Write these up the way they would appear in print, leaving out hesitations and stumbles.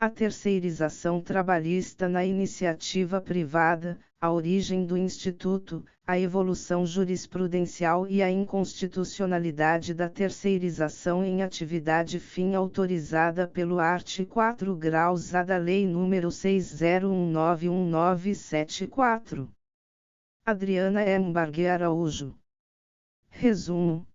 A terceirização trabalhista na iniciativa privada, a origem do Instituto, a evolução jurisprudencial e a inconstitucionalidade da terceirização em atividade fim autorizada pelo art. 4 graus A da Lei nº 60191974. Adriana Embargue Araújo. Resumo.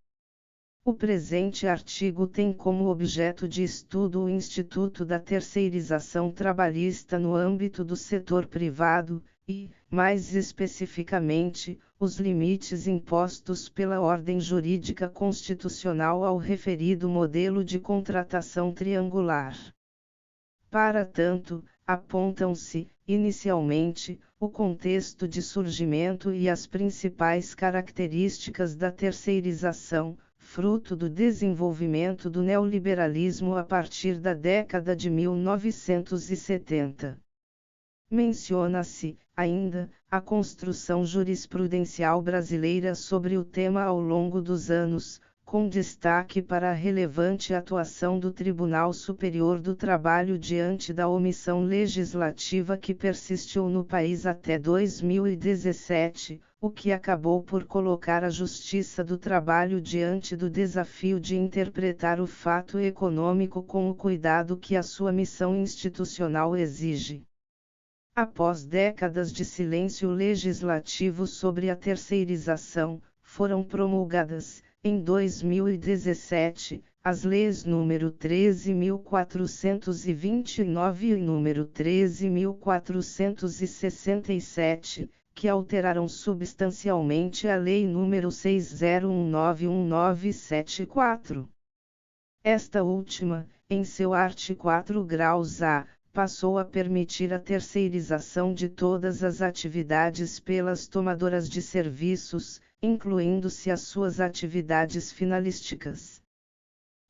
O presente artigo tem como objeto de estudo o Instituto da Terceirização Trabalhista no âmbito do setor privado, e, mais especificamente, os limites impostos pela ordem jurídica constitucional ao referido modelo de contratação triangular. Para tanto, apontam-se, inicialmente, o contexto de surgimento e as principais características da terceirização, fruto do desenvolvimento do neoliberalismo a partir da década de 1970. Menciona-se, ainda, a construção jurisprudencial brasileira sobre o tema ao longo dos anos, com destaque para a relevante atuação do Tribunal Superior do Trabalho diante da omissão legislativa que persistiu no país até 2017, o que acabou por colocar a Justiça do Trabalho diante do desafio de interpretar o fato econômico com o cuidado que a sua missão institucional exige. Após décadas de silêncio legislativo sobre a terceirização, foram promulgadas, em 2017, as leis nº 13.429 e nº 13.467, que alteraram substancialmente a Lei nº 60191974. Esta última, em seu art. 4 graus A, passou a permitir a terceirização de todas as atividades pelas tomadoras de serviços, incluindo-se as suas atividades finalísticas.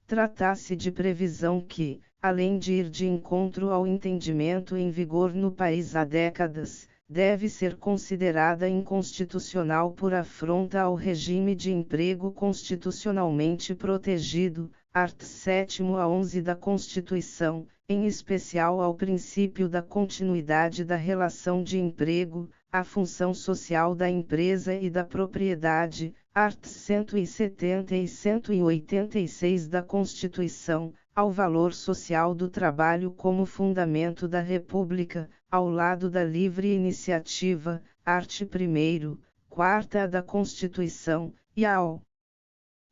Trata-se de previsão que, além de ir de encontro ao entendimento em vigor no país há décadas, deve ser considerada inconstitucional por afronta ao regime de emprego constitucionalmente protegido, art. 7 a 11 da Constituição, em especial ao princípio da continuidade da relação de emprego, à função social da empresa e da propriedade, art. 170 e 186 da Constituição, ao valor social do trabalho como fundamento da República, ao lado da livre iniciativa, art. 1º, 4ª da Constituição, e ao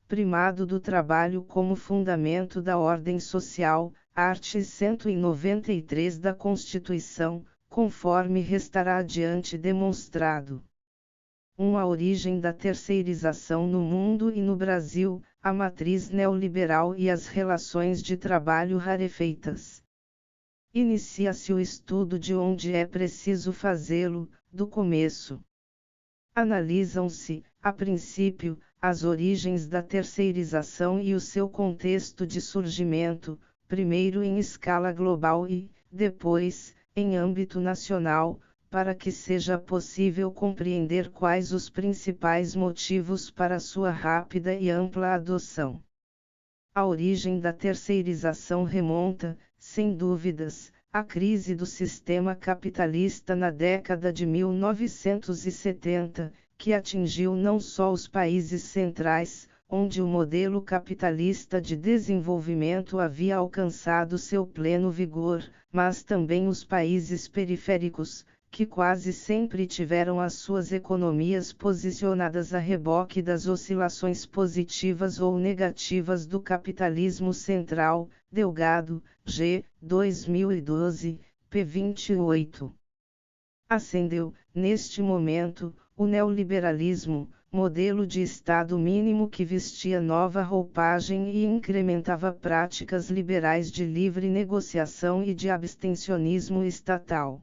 primado do trabalho como fundamento da ordem social, art. 193 da Constituição, conforme restará adiante demonstrado. A origem da terceirização no mundo e no Brasil, a matriz neoliberal e as relações de trabalho rarefeitas. Inicia-se o estudo de onde é preciso fazê-lo, do começo. Analisam-se, a princípio, as origens da terceirização e o seu contexto de surgimento, primeiro em escala global e, depois, em âmbito nacional, para que seja possível compreender quais os principais motivos para sua rápida e ampla adoção. A origem da terceirização remonta, sem dúvidas, à crise do sistema capitalista na década de 1970, que atingiu não só os países centrais, onde o modelo capitalista de desenvolvimento havia alcançado seu pleno vigor, mas também os países periféricos, que quase sempre tiveram as suas economias posicionadas a reboque das oscilações positivas ou negativas do capitalismo central. Delgado, G. 2012, p. 28. Ascendeu, neste momento, o neoliberalismo, modelo de Estado mínimo que vestia nova roupagem e incrementava práticas liberais de livre negociação e de abstencionismo estatal.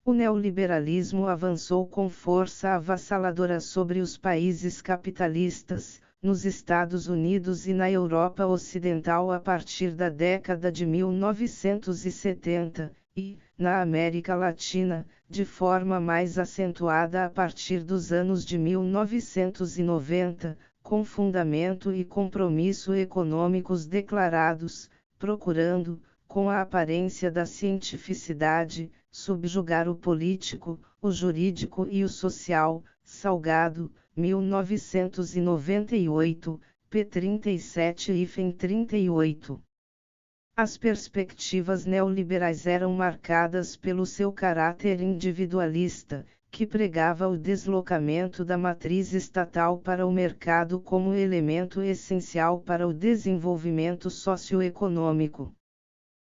O neoliberalismo avançou com força avassaladora sobre os países capitalistas, nos Estados Unidos e na Europa Ocidental a partir da década de 1970, e, na América Latina, de forma mais acentuada a partir dos anos de 1990, com fundamento e compromisso econômicos declarados, procurando, com a aparência da cientificidade, subjugar o político, o jurídico e o social. Salgado, 1998, p. 37 e 38. As perspectivas neoliberais eram marcadas pelo seu caráter individualista, que pregava o deslocamento da matriz estatal para o mercado como elemento essencial para o desenvolvimento socioeconômico.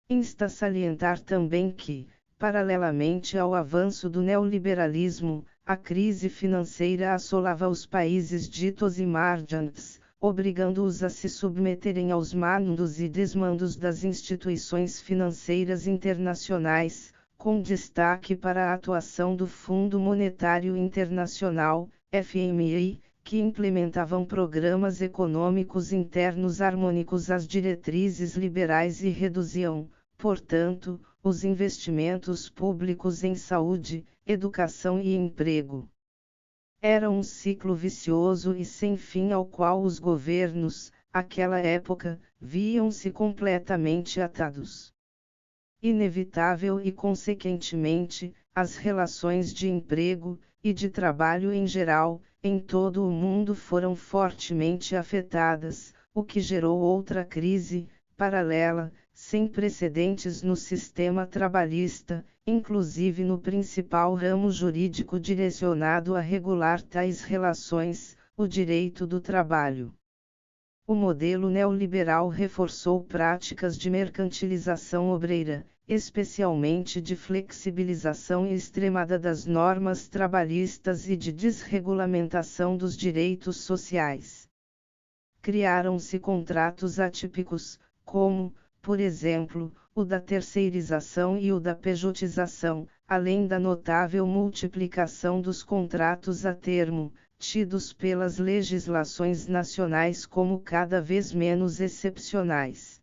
Insta salientar também que, paralelamente ao avanço do neoliberalismo, a crise financeira assolava os países ditos emergentes, obrigando-os a se submeterem aos mandos e desmandos das instituições financeiras internacionais, com destaque para a atuação do Fundo Monetário Internacional, FMI, que implementavam programas econômicos internos harmônicos às diretrizes liberais e reduziam, portanto, os investimentos públicos em saúde, educação e emprego. Era um ciclo vicioso e sem fim ao qual os governos, àquela época, viam-se completamente atados. Inevitável e consequentemente, as relações de emprego, e de trabalho em geral, em todo o mundo foram fortemente afetadas, o que gerou outra crise, paralela, sem precedentes no sistema trabalhista, inclusive no principal ramo jurídico direcionado a regular tais relações, o direito do trabalho. O modelo neoliberal reforçou práticas de mercantilização obreira, especialmente de flexibilização extremada das normas trabalhistas e de desregulamentação dos direitos sociais. Criaram-se contratos atípicos, como, por exemplo, o da terceirização e o da pejotização, além da notável multiplicação dos contratos a termo, tidos pelas legislações nacionais como cada vez menos excepcionais.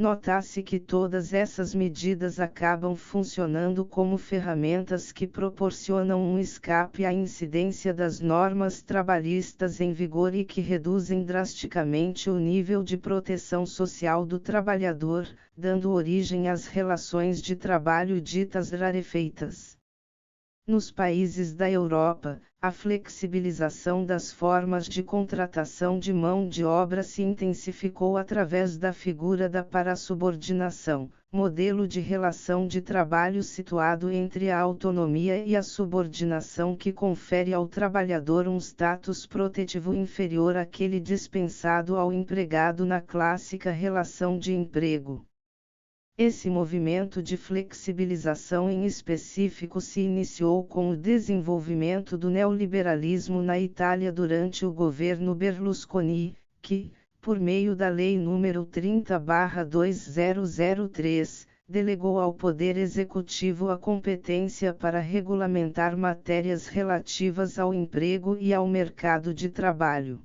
Nota-se que todas essas medidas acabam funcionando como ferramentas que proporcionam um escape à incidência das normas trabalhistas em vigor e que reduzem drasticamente o nível de proteção social do trabalhador, dando origem às relações de trabalho ditas rarefeitas. Nos países da Europa, a flexibilização das formas de contratação de mão de obra se intensificou através da figura da parasubordinação, modelo de relação de trabalho situado entre a autonomia e a subordinação que confere ao trabalhador um status protetivo inferior àquele dispensado ao empregado na clássica relação de emprego. Esse movimento de flexibilização em específico se iniciou com o desenvolvimento do neoliberalismo na Itália durante o governo Berlusconi, que, por meio da Lei nº 30/2003, delegou ao Poder Executivo a competência para regulamentar matérias relativas ao emprego e ao mercado de trabalho.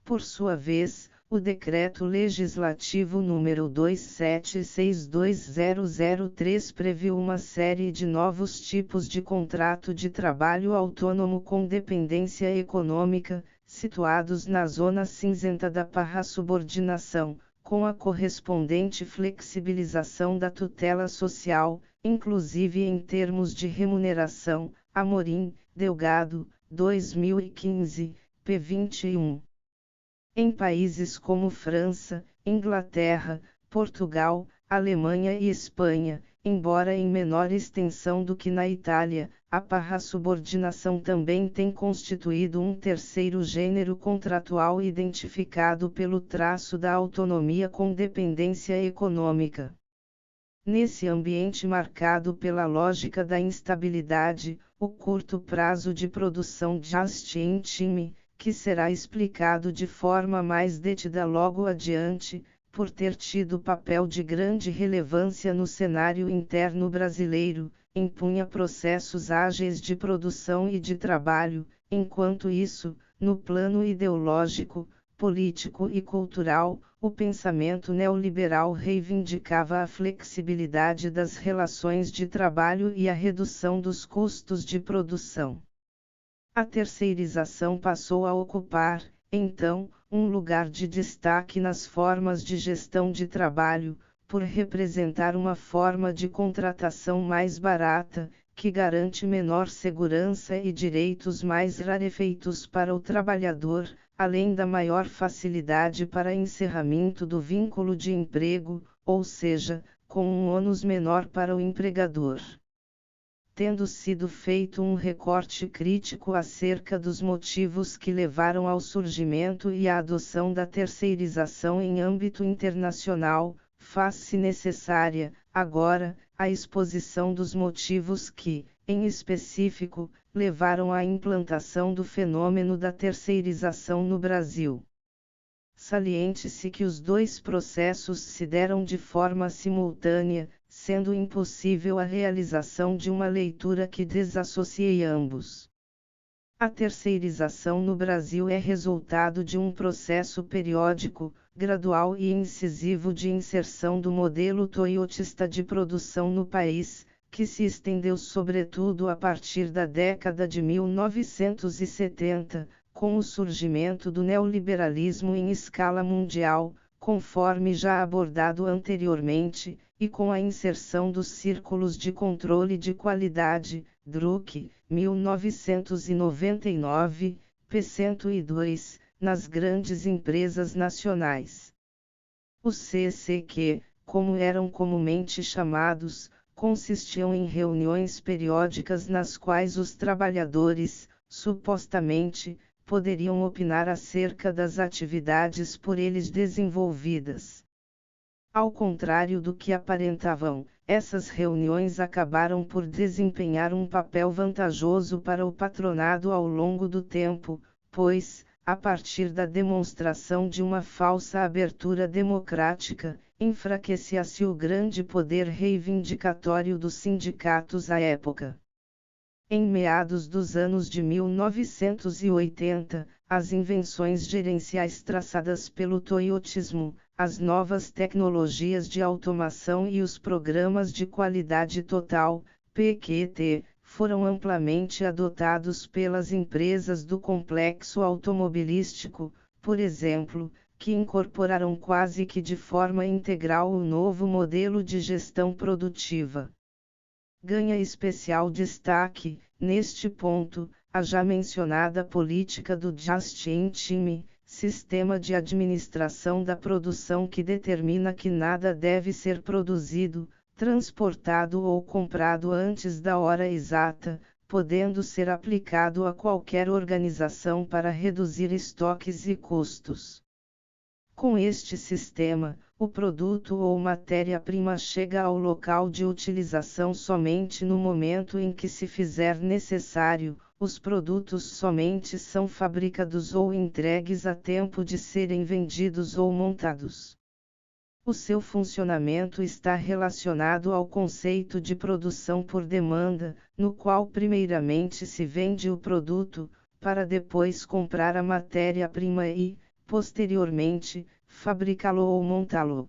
Por sua vez, o Decreto Legislativo nº 2762/2003 previu uma série de novos tipos de contrato de trabalho autônomo com dependência econômica, situados na zona cinzenta da parasubordinação, com a correspondente flexibilização da tutela social, inclusive em termos de remuneração. Amorim, Delgado, 2015, p. 21. Em países como França, Inglaterra, Portugal, Alemanha e Espanha, embora em menor extensão do que na Itália, a parasubordinação também tem constituído um terceiro gênero contratual identificado pelo traço da autonomia com dependência econômica. Nesse ambiente marcado pela lógica da instabilidade, o curto prazo de produção just in time, que será explicado de forma mais detida logo adiante, por ter tido papel de grande relevância no cenário interno brasileiro, impunha processos ágeis de produção e de trabalho, enquanto isso, no plano ideológico, político e cultural, o pensamento neoliberal reivindicava a flexibilidade das relações de trabalho e a redução dos custos de produção. A terceirização passou a ocupar, então, um lugar de destaque nas formas de gestão de trabalho, por representar uma forma de contratação mais barata, que garante menor segurança e direitos mais rarefeitos para o trabalhador, além da maior facilidade para encerramento do vínculo de emprego, ou seja, com um ônus menor para o empregador. Tendo sido feito um recorte crítico acerca dos motivos que levaram ao surgimento e à adoção da terceirização em âmbito internacional, faz-se necessária, agora, a exposição dos motivos que, em específico, levaram à implantação do fenômeno da terceirização no Brasil. Saliente-se que os dois processos se deram de forma simultânea, sendo impossível a realização de uma leitura que desassocie ambos. A terceirização no Brasil é resultado de um processo periódico, gradual e incisivo de inserção do modelo toyotista de produção no país, que se estendeu sobretudo a partir da década de 1970, com o surgimento do neoliberalismo em escala mundial, conforme já abordado anteriormente, e com a inserção dos Círculos de Controle de Qualidade, DRUC, 1999, p. 102, nas grandes empresas nacionais. Os CCQ, como eram comumente chamados, consistiam em reuniões periódicas nas quais os trabalhadores, supostamente, poderiam opinar acerca das atividades por eles desenvolvidas. Ao contrário do que aparentavam, essas reuniões acabaram por desempenhar um papel vantajoso para o patronado ao longo do tempo, pois, a partir da demonstração de uma falsa abertura democrática, enfraquecia-se o grande poder reivindicatório dos sindicatos à época. Em meados dos anos de 1980, as invenções gerenciais traçadas pelo toyotismo, as novas tecnologias de automação e os programas de qualidade total, PQT, foram amplamente adotados pelas empresas do complexo automobilístico, por exemplo, que incorporaram quase que de forma integral o novo modelo de gestão produtiva. Ganha especial destaque, neste ponto, a já mencionada política do Just-in-Time, sistema de administração da produção que determina que nada deve ser produzido, transportado ou comprado antes da hora exata, podendo ser aplicado a qualquer organização para reduzir estoques e custos. Com este sistema, o produto ou matéria-prima chega ao local de utilização somente no momento em que se fizer necessário, os produtos somente são fabricados ou entregues a tempo de serem vendidos ou montados. O seu funcionamento está relacionado ao conceito de produção por demanda, no qual primeiramente se vende o produto, para depois comprar a matéria-prima e, posteriormente, fabricá-lo ou montá-lo.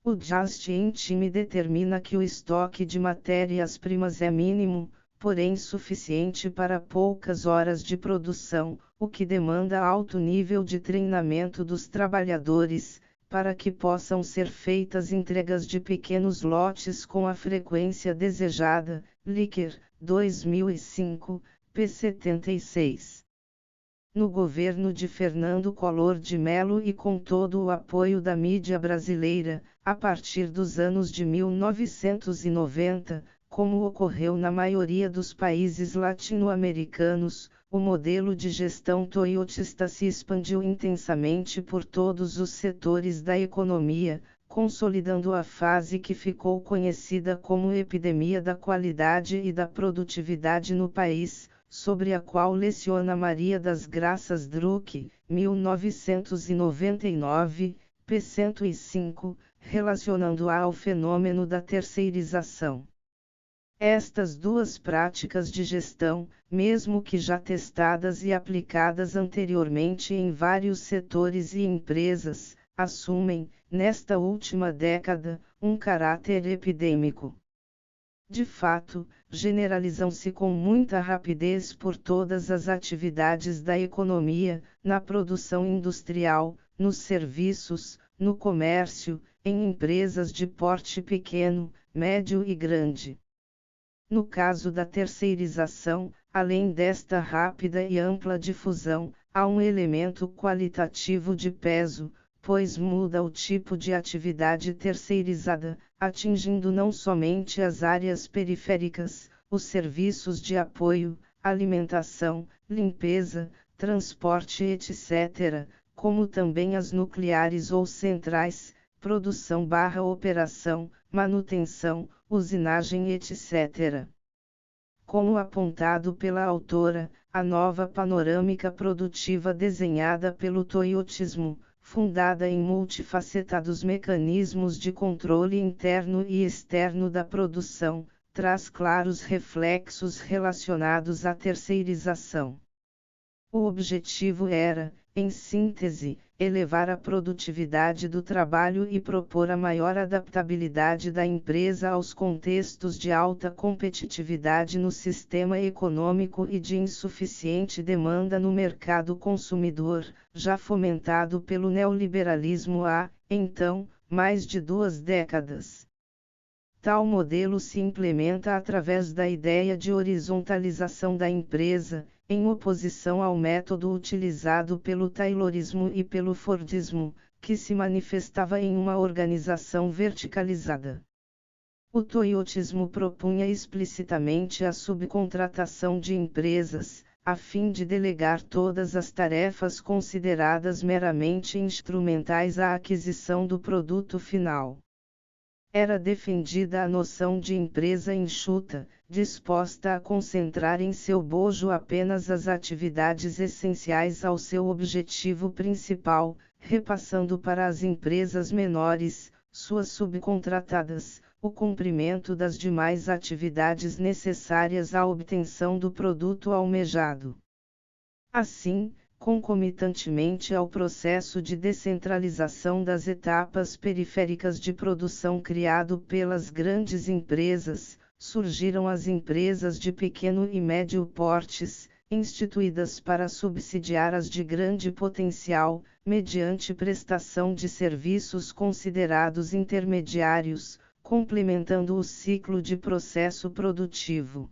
O Just-in-Time determina que o estoque de matérias-primas é mínimo, porém suficiente para poucas horas de produção, o que demanda alto nível de treinamento dos trabalhadores, para que possam ser feitas entregas de pequenos lotes com a frequência desejada. Licker, 2005, p. 76. No governo de Fernando Collor de Mello e com todo o apoio da mídia brasileira, a partir dos anos de 1990, como ocorreu na maioria dos países latino-americanos, o modelo de gestão toyotista se expandiu intensamente por todos os setores da economia, consolidando a fase que ficou conhecida como epidemia da qualidade e da produtividade no país, sobre a qual leciona Maria das Graças Druck, 1999, p. 105, relacionando-a ao fenômeno da terceirização. Estas duas práticas de gestão, mesmo que já testadas e aplicadas anteriormente em vários setores e empresas, assumem, nesta última década, um caráter epidêmico. De fato, generalizam-se com muita rapidez por todas as atividades da economia, na produção industrial, nos serviços, no comércio, em empresas de porte pequeno, médio e grande. No caso da terceirização, além desta rápida e ampla difusão, há um elemento qualitativo de peso, pois muda o tipo de atividade terceirizada, atingindo não somente as áreas periféricas, os serviços de apoio, alimentação, limpeza, transporte etc., como também as nucleares ou centrais, produção/operação, manutenção, usinagem etc. Como apontado pela autora, a nova panorâmica produtiva desenhada pelo toyotismo, fundada em multifacetados mecanismos de controle interno e externo da produção, traz claros reflexos relacionados à terceirização. O objetivo era, em síntese, elevar a produtividade do trabalho e propor a maior adaptabilidade da empresa aos contextos de alta competitividade no sistema econômico e de insuficiente demanda no mercado consumidor, já fomentado pelo neoliberalismo há, então, mais de 2 décadas. Tal modelo se implementa através da ideia de horizontalização da empresa, em oposição ao método utilizado pelo Taylorismo e pelo Fordismo, que se manifestava em uma organização verticalizada. O toyotismo propunha explicitamente a subcontratação de empresas, a fim de delegar todas as tarefas consideradas meramente instrumentais à aquisição do produto final. Era defendida a noção de empresa enxuta, disposta a concentrar em seu bojo apenas as atividades essenciais ao seu objetivo principal, repassando para as empresas menores, suas subcontratadas, o cumprimento das demais atividades necessárias à obtenção do produto almejado. Assim, concomitantemente ao processo de descentralização das etapas periféricas de produção criado pelas grandes empresas, surgiram as empresas de pequeno e médio portes, instituídas para subsidiar as de grande potencial, mediante prestação de serviços considerados intermediários, complementando o ciclo de processo produtivo.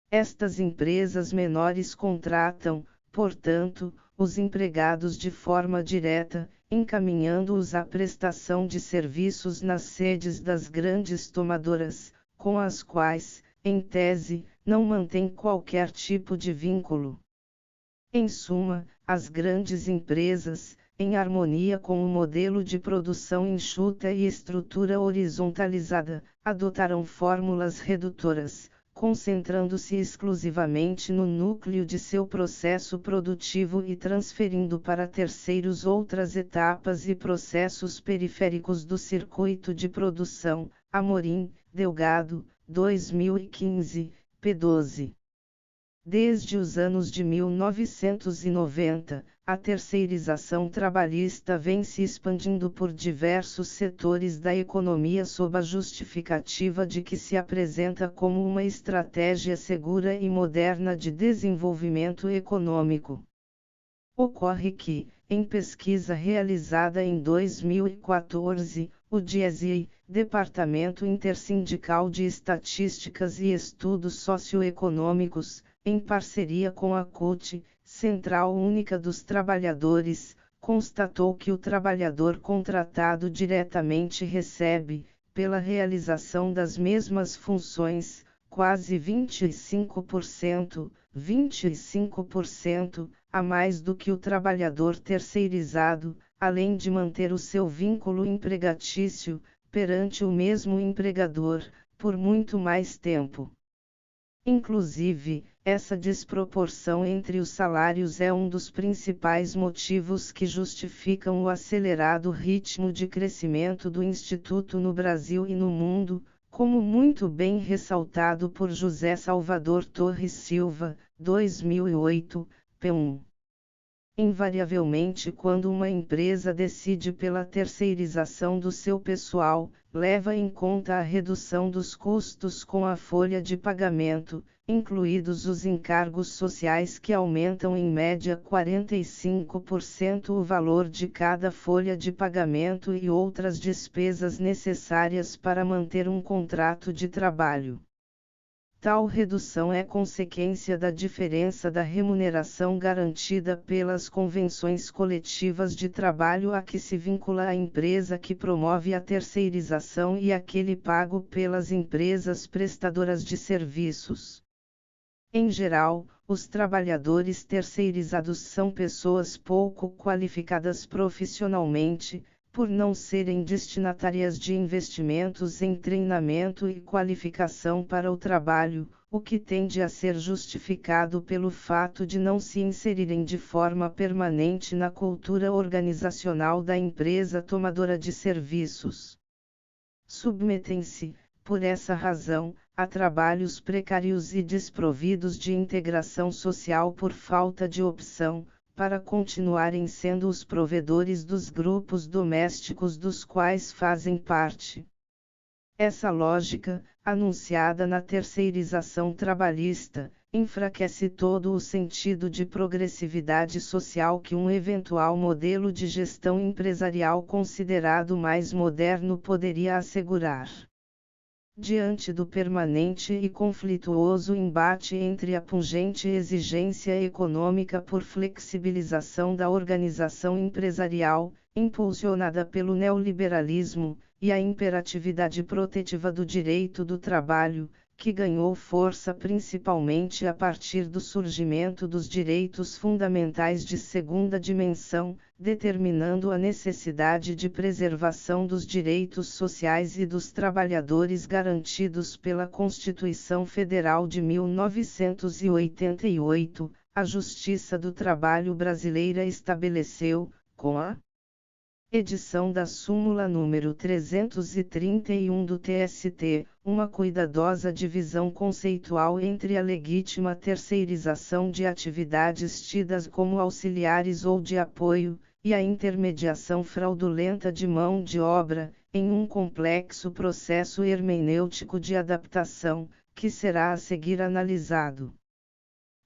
Estas empresas menores contratam, portanto, os empregados de forma direta, encaminhando-os à prestação de serviços nas sedes das grandes tomadoras, com as quais, em tese, não mantém qualquer tipo de vínculo. Em suma, as grandes empresas, em harmonia com o modelo de produção enxuta e estrutura horizontalizada, adotaram fórmulas redutoras, concentrando-se exclusivamente no núcleo de seu processo produtivo e transferindo para terceiros outras etapas e processos periféricos do circuito de produção. Amorim, Delgado, 2015, p. 12. Desde os anos de 1990, a terceirização trabalhista vem se expandindo por diversos setores da economia sob a justificativa de que se apresenta como uma estratégia segura e moderna de desenvolvimento econômico. Ocorre que, em pesquisa realizada em 2014, o DIESE, Departamento Intersindical de Estatísticas e Estudos Socioeconômicos, em parceria com a CUT, Central Única dos Trabalhadores, constatou que o trabalhador contratado diretamente recebe, pela realização das mesmas funções, quase 25% a mais do que o trabalhador terceirizado, além de manter o seu vínculo empregatício, perante o mesmo empregador, por muito mais tempo. Inclusive, essa desproporção entre os salários é um dos principais motivos que justificam o acelerado ritmo de crescimento do Instituto no Brasil e no mundo, como muito bem ressaltado por José Salvador Torres Silva, 2008, p. 1. Invariavelmente, quando uma empresa decide pela terceirização do seu pessoal, leva em conta a redução dos custos com a folha de pagamento, incluídos os encargos sociais que aumentam em média 45% o valor de cada folha de pagamento e outras despesas necessárias para manter um contrato de trabalho. Tal redução é consequência da diferença da remuneração garantida pelas convenções coletivas de trabalho a que se vincula a empresa que promove a terceirização e aquele pago pelas empresas prestadoras de serviços. Em geral, os trabalhadores terceirizados são pessoas pouco qualificadas profissionalmente, por não serem destinatárias de investimentos em treinamento e qualificação para o trabalho, o que tende a ser justificado pelo fato de não se inserirem de forma permanente na cultura organizacional da empresa tomadora de serviços. Submetem-se, por essa razão, a trabalhos precários e desprovidos de integração social por falta de opção, para continuarem sendo os provedores dos grupos domésticos dos quais fazem parte. Essa lógica, anunciada na terceirização trabalhista, enfraquece todo o sentido de progressividade social que um eventual modelo de gestão empresarial considerado mais moderno poderia assegurar. Diante do permanente e conflituoso embate entre a pungente exigência econômica por flexibilização da organização empresarial, impulsionada pelo neoliberalismo, e a imperatividade protetiva do direito do trabalho, que ganhou força principalmente a partir do surgimento dos direitos fundamentais de segunda dimensão, determinando a necessidade de preservação dos direitos sociais e dos trabalhadores garantidos pela Constituição Federal de 1988, a Justiça do Trabalho brasileira estabeleceu, com a edição da súmula número 331 do TST, uma cuidadosa divisão conceitual entre a legítima terceirização de atividades tidas como auxiliares ou de apoio, e a intermediação fraudulenta de mão de obra, em um complexo processo hermenêutico de adaptação, que será a seguir analisado.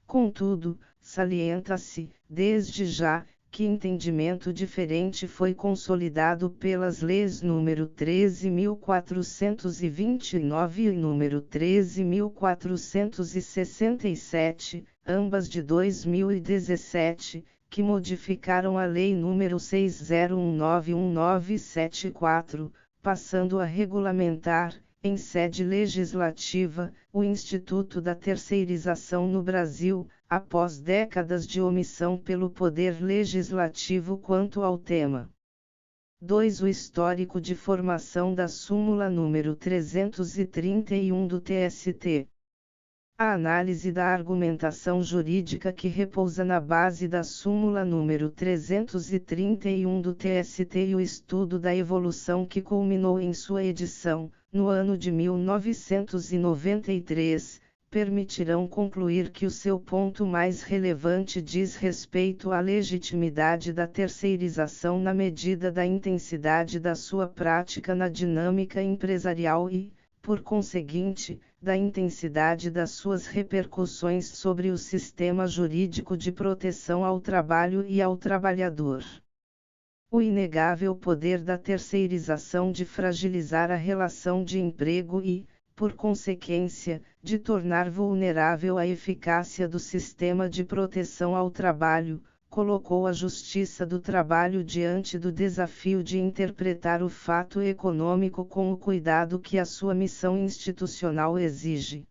Contudo, salienta-se, desde já, que entendimento diferente foi consolidado pelas leis nº 13.429 e nº 13.467, ambas de 2017, que modificaram a Lei nº 60191974, passando a regulamentar, em sede legislativa, o Instituto da Terceirização no Brasil, após décadas de omissão pelo Poder Legislativo quanto ao tema. 2. O histórico de formação da súmula número 331 do TST. A análise da argumentação jurídica que repousa na base da súmula número 331 do TST e o estudo da evolução que culminou em sua edição, no ano de 1993, permitirão concluir que o seu ponto mais relevante diz respeito à legitimidade da terceirização na medida da intensidade da sua prática na dinâmica empresarial e, por conseguinte, da intensidade das suas repercussões sobre o sistema jurídico de proteção ao trabalho e ao trabalhador. O inegável poder da terceirização de fragilizar a relação de emprego e, por consequência, de tornar vulnerável a eficácia do sistema de proteção ao trabalho, colocou a Justiça do Trabalho diante do desafio de interpretar o fato econômico com o cuidado que a sua missão institucional exige.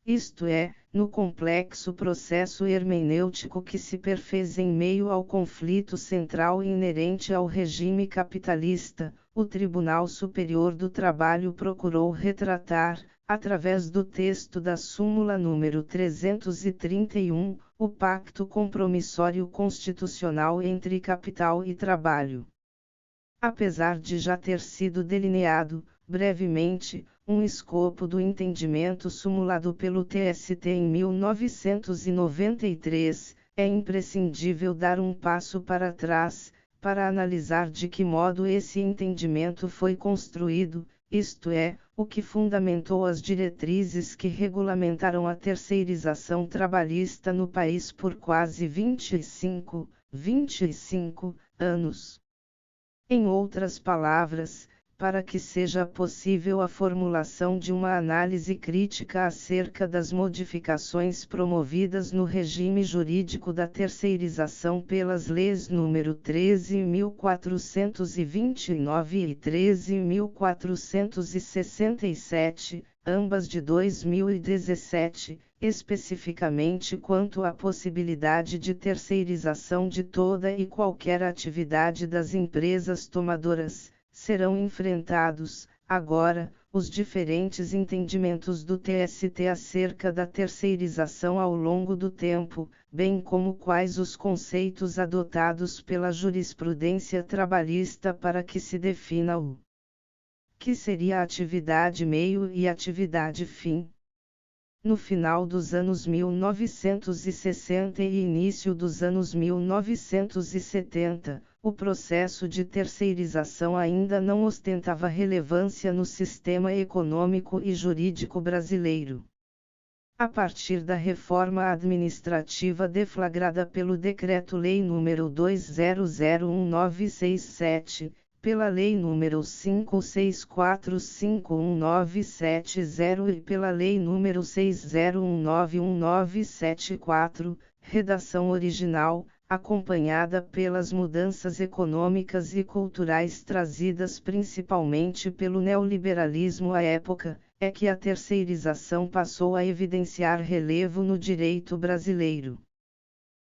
Isto é, no complexo processo hermenêutico que se perfez em meio ao conflito central inerente ao regime capitalista, o Tribunal Superior do Trabalho procurou retratar, através do texto da súmula número 331, o pacto compromissório constitucional entre capital e trabalho. Apesar de já ter sido delineado, brevemente, um escopo do entendimento sumulado pelo TST em 1993, É imprescindível dar um passo para trás, para analisar de que modo esse entendimento foi construído, isto é, o que fundamentou as diretrizes que regulamentaram a terceirização trabalhista no país por quase 25 anos. Em outras palavras, para que seja possível a formulação de uma análise crítica acerca das modificações promovidas no regime jurídico da terceirização pelas leis nº 13.429 e 13.467, ambas de 2017, especificamente quanto à possibilidade de terceirização de toda e qualquer atividade das empresas tomadoras, serão enfrentados, agora, os diferentes entendimentos do TST acerca da terceirização ao longo do tempo, bem como quais os conceitos adotados pela jurisprudência trabalhista para que se defina o que seria atividade meio e atividade fim. No final dos anos 1960 e início dos anos 1970, o processo de terceirização ainda não ostentava relevância no sistema econômico e jurídico brasileiro. A partir da reforma administrativa deflagrada pelo Decreto-Lei nº 2001-967, pela Lei nº 56451970 e pela Lei nº 60191974, redação original, acompanhada pelas mudanças econômicas e culturais trazidas principalmente pelo neoliberalismo à época, é que a terceirização passou a evidenciar relevo no direito brasileiro.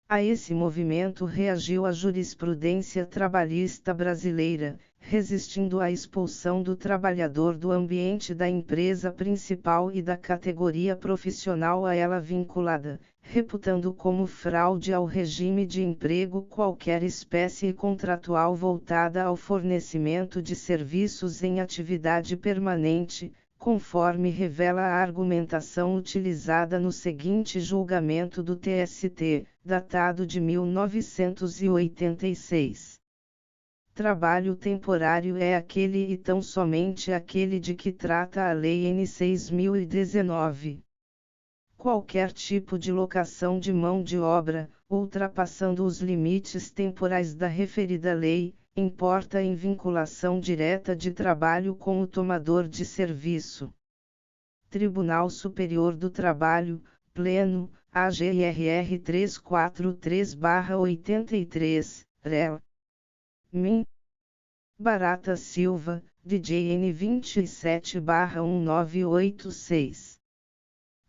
A esse movimento reagiu a jurisprudência trabalhista brasileira, resistindo à expulsão do trabalhador do ambiente da empresa principal e da categoria profissional a ela vinculada, reputando como fraude ao regime de emprego qualquer espécie contratual voltada ao fornecimento de serviços em atividade permanente, conforme revela a argumentação utilizada no seguinte julgamento do TST, datado de 1986. Trabalho temporário é aquele e tão somente aquele de que trata a Lei N. 6.019. Qualquer tipo de locação de mão de obra, ultrapassando os limites temporais da referida lei, importa em vinculação direta de trabalho com o tomador de serviço. Tribunal Superior do Trabalho, Pleno, AGRR 343/83, REL. Min. Barata Silva, DJN 27/1986.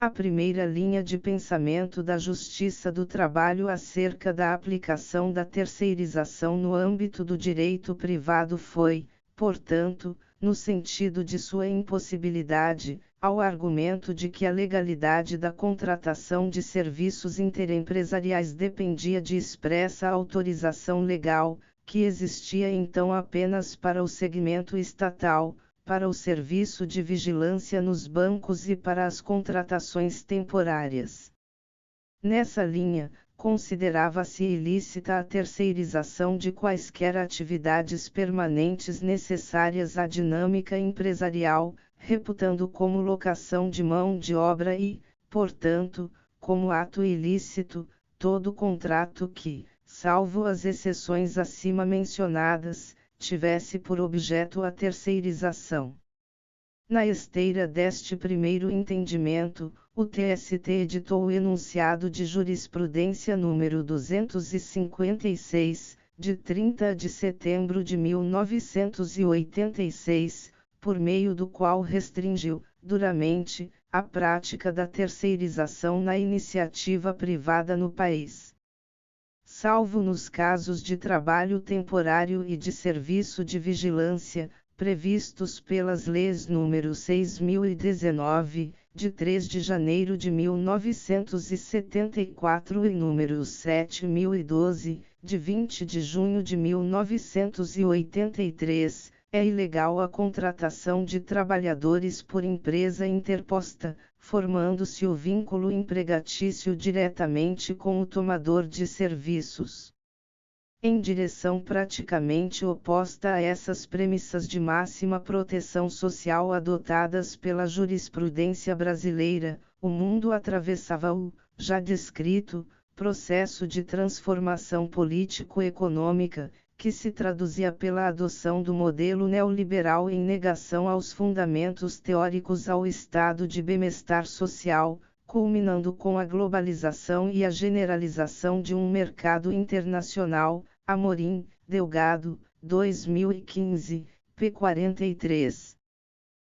A primeira linha de pensamento da Justiça do Trabalho acerca da aplicação da terceirização no âmbito do direito privado foi, portanto, no sentido de sua impossibilidade, ao argumento de que a legalidade da contratação de serviços interempresariais dependia de expressa autorização legal, que existia então apenas para o segmento estatal, para o serviço de vigilância nos bancos e para as contratações temporárias. Nessa linha, considerava-se ilícita a terceirização de quaisquer atividades permanentes necessárias à dinâmica empresarial, reputando como locação de mão de obra e, portanto, como ato ilícito, todo contrato que, salvo as exceções acima mencionadas, tivesse por objeto a terceirização. Na esteira deste primeiro entendimento, o TST editou o enunciado de jurisprudência número 256, de 30 de setembro de 1986, por meio do qual restringiu, duramente, a prática da terceirização na iniciativa privada no país. Salvo nos casos de trabalho temporário e de serviço de vigilância, previstos pelas leis nº 6.019, de 3 de janeiro de 1974 e nº 7.012, de 20 de junho de 1983, É ilegal a contratação de trabalhadores por empresa interposta, formando-se o vínculo empregatício diretamente com o tomador de serviços. Em direção praticamente oposta a essas premissas de máxima proteção social adotadas pela jurisprudência brasileira, o mundo atravessava o, já descrito, processo de transformação político-econômica, que se traduzia pela adoção do modelo neoliberal em negação aos fundamentos teóricos ao estado de bem-estar social, culminando com a globalização e a generalização de um mercado internacional. Amorim, Delgado, 2015, p. 43.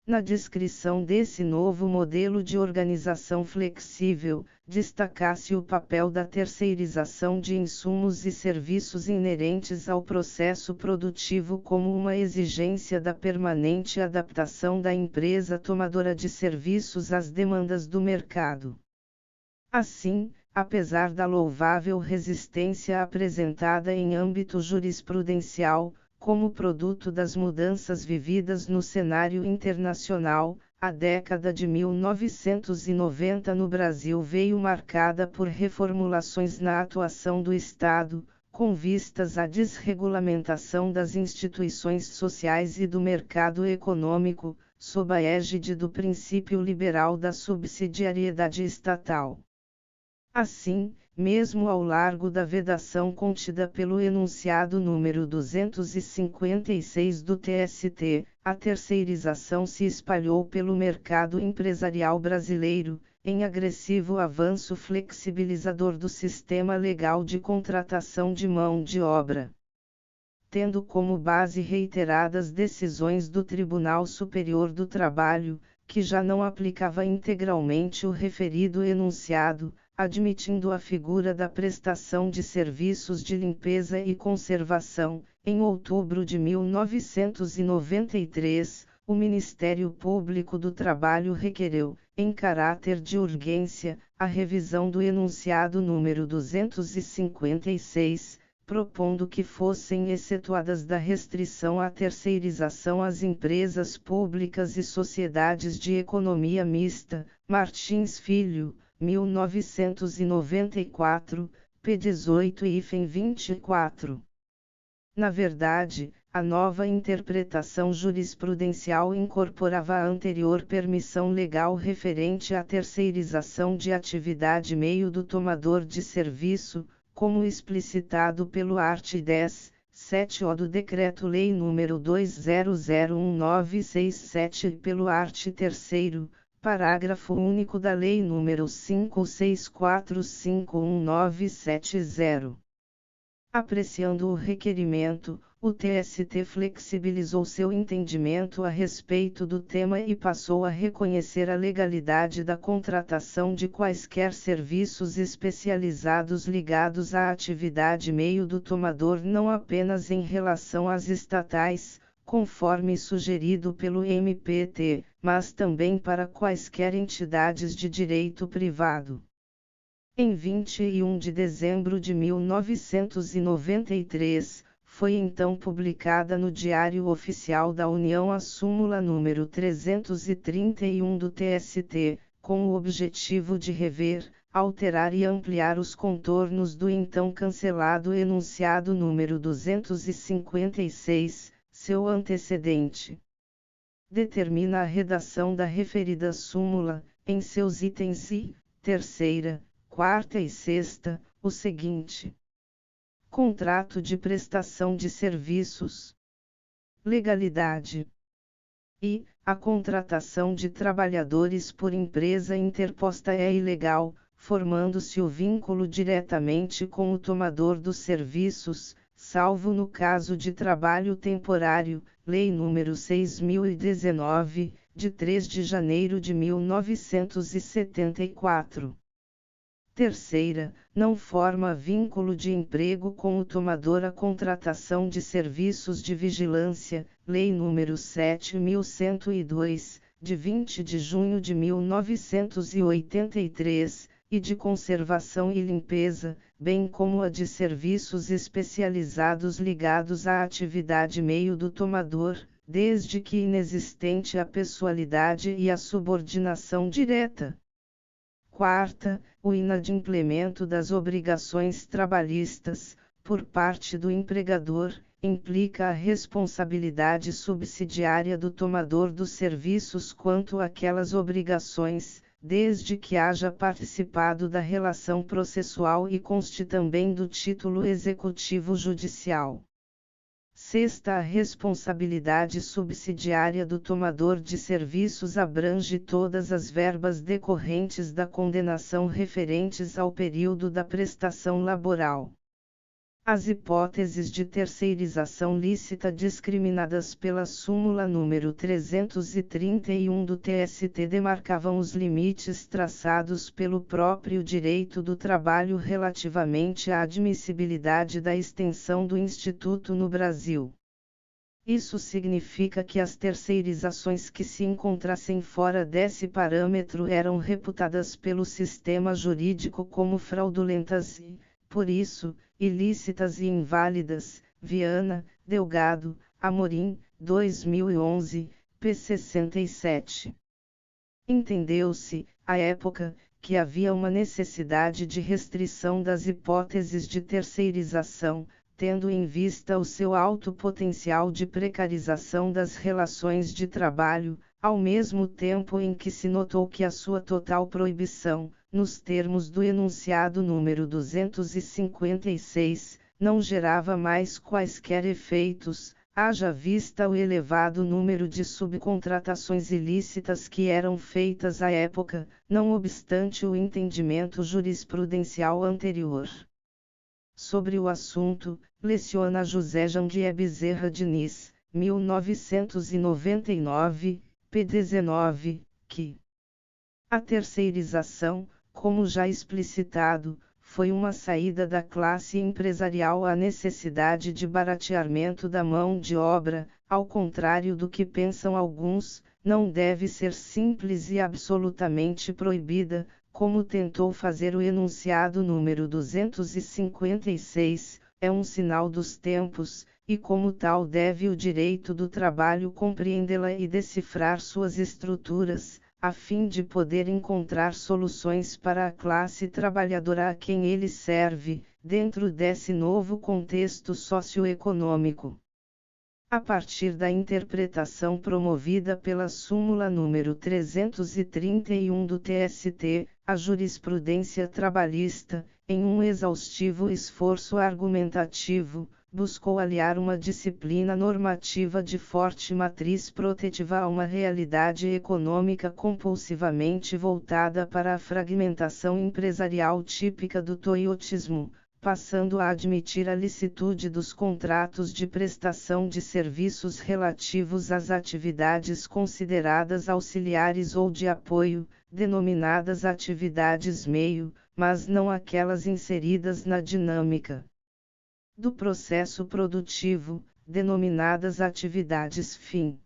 Na descrição desse novo modelo de organização flexível, destaca-se o papel da terceirização de insumos e serviços inerentes ao processo produtivo como uma exigência da permanente adaptação da empresa tomadora de serviços às demandas do mercado. Assim, apesar da louvável resistência apresentada em âmbito jurisprudencial, como produto das mudanças vividas no cenário internacional, a década de 1990 no Brasil veio marcada por reformulações na atuação do Estado, com vistas à desregulamentação das instituições sociais e do mercado econômico, sob a égide do princípio liberal da subsidiariedade estatal. Assim, mesmo ao largo da vedação contida pelo enunciado número 256 do TST, a terceirização se espalhou pelo mercado empresarial brasileiro, em agressivo avanço flexibilizador do sistema legal de contratação de mão de obra. Tendo como base reiteradas decisões do Tribunal Superior do Trabalho, que já não aplicava integralmente o referido enunciado, admitindo a figura da prestação de serviços de limpeza e conservação, em outubro de 1993, o Ministério Público do Trabalho requereu, em caráter de urgência, a revisão do enunciado número 256, propondo que fossem excetuadas da restrição à terceirização as empresas públicas e sociedades de economia mista. Martins Filho, 1994, p. 18 e 24. Na verdade, a nova interpretação jurisprudencial incorporava a anterior permissão legal referente à terceirização de atividade meio do tomador de serviço, como explicitado pelo art. 10, 7-O do Decreto-Lei nº 2001-967 e pelo art. 3º, parágrafo único da Lei nº 56451970. Apreciando o requerimento, o TST flexibilizou seu entendimento a respeito do tema e passou a reconhecer a legalidade da contratação de quaisquer serviços especializados ligados à atividade meio do tomador não apenas em relação às estatais, conforme sugerido pelo MPT, mas também para quaisquer entidades de direito privado. Em 21 de dezembro de 1993, foi então publicada no Diário Oficial da União a súmula número 331 do TST, com o objetivo de rever, alterar e ampliar os contornos do então cancelado enunciado número 256, seu antecedente. Determina a redação da referida súmula, em seus itens I, terceira, quarta e sexta, o seguinte: contrato de prestação de serviços. Legalidade. I. A contratação de trabalhadores por empresa interposta é ilegal, formando-se o vínculo diretamente com o tomador dos serviços, salvo no caso de trabalho temporário, Lei nº 6.019, de 3 de janeiro de 1974. Terceira, não forma vínculo de emprego com o tomador a contratação de serviços de vigilância, Lei nº 7.102, de 20 de junho de 1983, e de conservação e limpeza, bem como a de serviços especializados ligados à atividade meio do tomador, desde que inexistente a pessoalidade e a subordinação direta. Quarta, o inadimplemento das obrigações trabalhistas, por parte do empregador, implica a responsabilidade subsidiária do tomador dos serviços quanto àquelas obrigações, desde que haja participado da relação processual e conste também do título executivo judicial. Sexta, a responsabilidade subsidiária do tomador de serviços abrange todas as verbas decorrentes da condenação referentes ao período da prestação laboral. As hipóteses de terceirização lícita discriminadas pela súmula número 331 do TST demarcavam os limites traçados pelo próprio direito do trabalho relativamente à admissibilidade da extensão do Instituto no Brasil. Isso significa que as terceirizações que se encontrassem fora desse parâmetro eram reputadas pelo sistema jurídico como fraudulentas e, por isso, ilícitas e inválidas. Viana, Delgado, Amorim, 2011, p. 67. Entendeu-se, à época, que havia uma necessidade de restrição das hipóteses de terceirização, tendo em vista o seu alto potencial de precarização das relações de trabalho, ao mesmo tempo em que se notou que a sua total proibição, nos termos do enunciado número 256, não gerava mais quaisquer efeitos, haja vista o elevado número de subcontratações ilícitas que eram feitas à época, não obstante o entendimento jurisprudencial anterior. Sobre o assunto, leciona José Jandier Bezerra Diniz, 1999, p. 19, que a terceirização, como já explicitado, foi uma saída da classe empresarial à necessidade de barateamento da mão de obra, ao contrário do que pensam alguns, não deve ser simples e absolutamente proibida, como tentou fazer o enunciado número 256, é um sinal dos tempos, e como tal deve o direito do trabalho compreendê-la e decifrar suas estruturas, a fim de poder encontrar soluções para a classe trabalhadora a quem ele serve, dentro desse novo contexto socioeconômico. A partir da interpretação promovida pela súmula número 331 do TST, a jurisprudência trabalhista, em um exaustivo esforço argumentativo, buscou aliar uma disciplina normativa de forte matriz protetiva a uma realidade econômica compulsivamente voltada para a fragmentação empresarial típica do toyotismo, passando a admitir a licitude dos contratos de prestação de serviços relativos às atividades consideradas auxiliares ou de apoio, denominadas atividades meio, mas não aquelas inseridas na dinâmica do processo produtivo, denominadas atividades fim.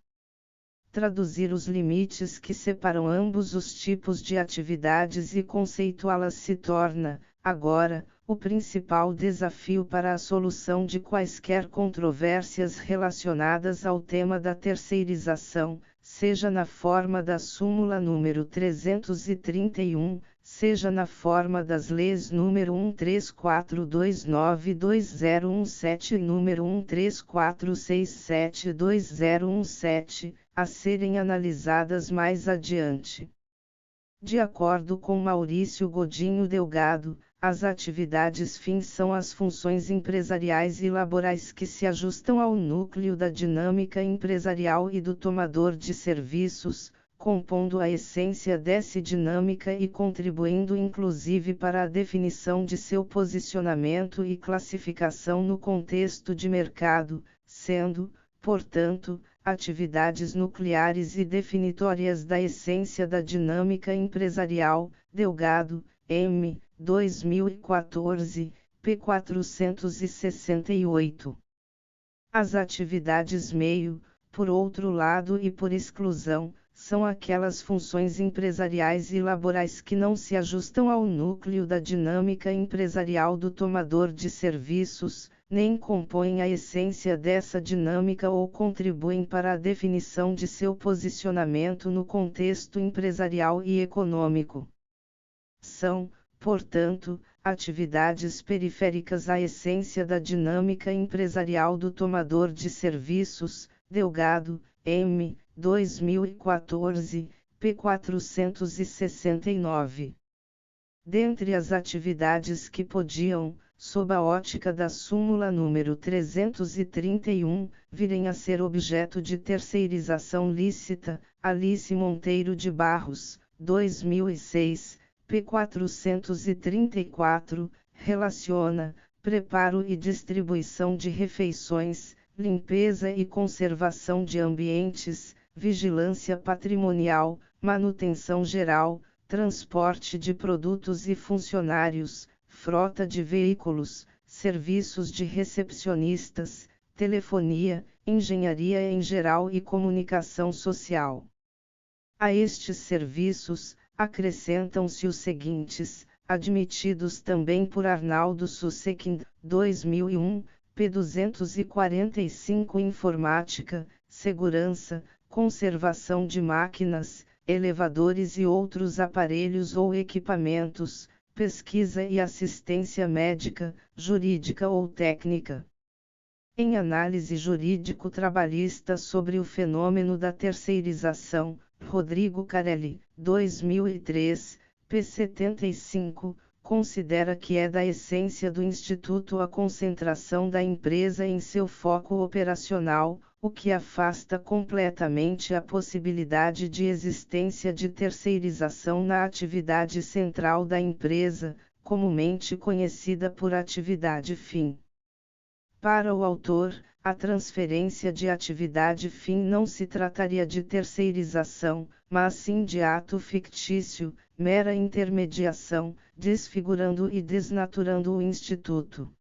Traduzir os limites que separam ambos os tipos de atividades e conceituá-las se torna, agora, o principal desafio para a solução de quaisquer controvérsias relacionadas ao tema da terceirização, seja na forma da súmula número 331, seja na forma das leis número 134292017 e número 134672017, a serem analisadas mais adiante. De acordo com Maurício Godinho Delgado, as atividades fins são as funções empresariais e laborais que se ajustam ao núcleo da dinâmica empresarial e do tomador de serviços, compondo a essência dessa dinâmica e contribuindo inclusive para a definição de seu posicionamento e classificação no contexto de mercado, sendo, portanto, atividades nucleares e definitórias da essência da dinâmica empresarial. Delgado, M. 2014, p. 468. As atividades meio, por outro lado e por exclusão, são aquelas funções empresariais e laborais que não se ajustam ao núcleo da dinâmica empresarial do tomador de serviços, nem compõem a essência dessa dinâmica ou contribuem para a definição de seu posicionamento no contexto empresarial e econômico. São, portanto, atividades periféricas à essência da dinâmica empresarial do tomador de serviços, Delgado, M. 2014, p. 469. Dentre as atividades que podiam, sob a ótica da súmula número 331, virem a ser objeto de terceirização lícita, Alice Monteiro de Barros, 2006, p. 434, relaciona, preparo e distribuição de refeições, limpeza e conservação de ambientes, vigilância patrimonial, manutenção geral, transporte de produtos e funcionários, frota de veículos, serviços de recepcionistas, telefonia, engenharia em geral e comunicação social. A estes serviços, acrescentam-se os seguintes, admitidos também por Arnaldo Susekind, 2001, p. 245 Informática, segurança, conservação de máquinas, elevadores e outros aparelhos ou equipamentos, pesquisa e assistência médica, jurídica ou técnica. Em análise jurídico-trabalhista sobre o fenômeno da terceirização, Rodrigo Carelli, 2003, p. 75, considera que é da essência do Instituto a concentração da empresa em seu foco operacional, o que afasta completamente a possibilidade de existência de terceirização na atividade central da empresa, comumente conhecida por atividade fim. Para o autor, a transferência de atividade fim não se trataria de terceirização, mas sim de ato fictício, mera intermediação, desfigurando e desnaturando o Instituto.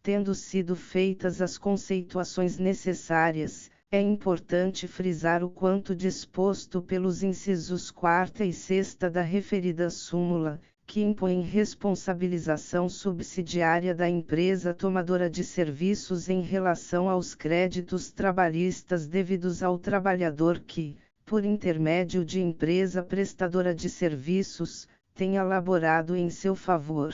Tendo sido feitas as conceituações necessárias, é importante frisar o quanto disposto pelos incisos 4º e 6º da referida súmula, que impõem responsabilização subsidiária da empresa tomadora de serviços em relação aos créditos trabalhistas devidos ao trabalhador que, por intermédio de empresa prestadora de serviços, tenha laborado em seu favor.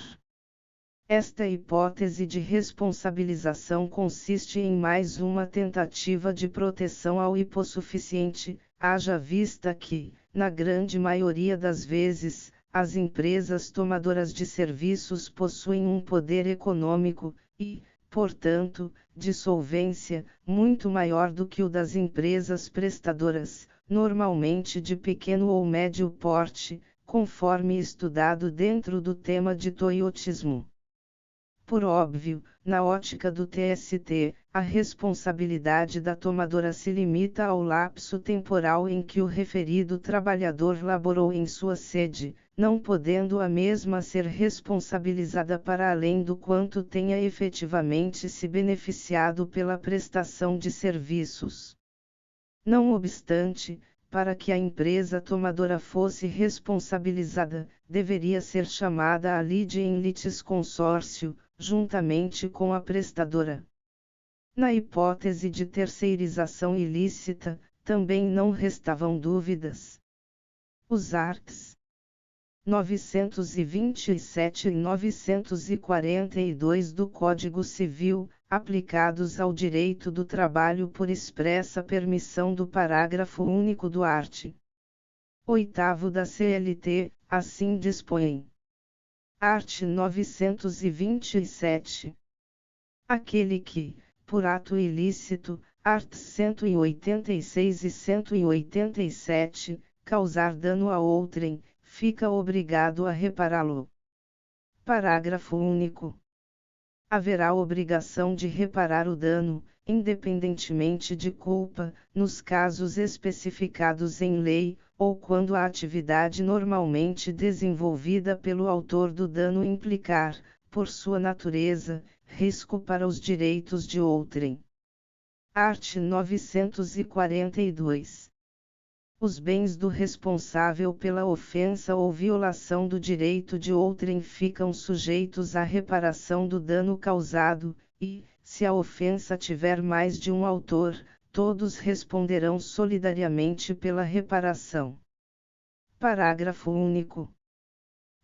Esta hipótese de responsabilização consiste em mais uma tentativa de proteção ao hipossuficiente, haja vista que, na grande maioria das vezes, as empresas tomadoras de serviços possuem um poder econômico, e, portanto, de solvência, muito maior do que o das empresas prestadoras, normalmente de pequeno ou médio porte, conforme estudado dentro do tema de toyotismo. Por óbvio, na ótica do TST, a responsabilidade da tomadora se limita ao lapso temporal em que o referido trabalhador laborou em sua sede, não podendo a mesma ser responsabilizada para além do quanto tenha efetivamente se beneficiado pela prestação de serviços. Não obstante, para que a empresa tomadora fosse responsabilizada, deveria ser chamada a lide em litisconsórcio, juntamente com a prestadora. Na hipótese de terceirização ilícita, também não restavam dúvidas. Os arts. 927 e 942 do Código Civil, aplicados ao direito do trabalho por expressa permissão do parágrafo único do art. 8º da CLT, assim dispõem. Art. 927. Aquele que, por ato ilícito, art. 186 e 187, causar dano a outrem, fica obrigado a repará-lo. Parágrafo único. Haverá obrigação de reparar o dano, independentemente de culpa, nos casos especificados em lei, ou quando a atividade normalmente desenvolvida pelo autor do dano implicar, por sua natureza, risco para os direitos de outrem. Art. 942. Os bens do responsável pela ofensa ou violação do direito de outrem ficam sujeitos à reparação do dano causado, e, se a ofensa tiver mais de um autor, todos responderão solidariamente pela reparação. Parágrafo único.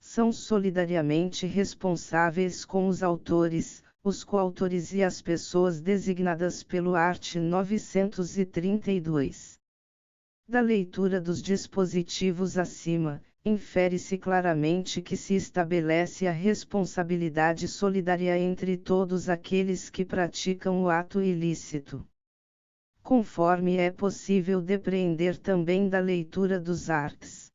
São solidariamente responsáveis com os autores, os coautores e as pessoas designadas pelo art. 932. Da leitura dos dispositivos acima, infere-se claramente que se estabelece a responsabilidade solidária entre todos aqueles que praticam o ato ilícito. Conforme é possível depreender também da leitura dos arts.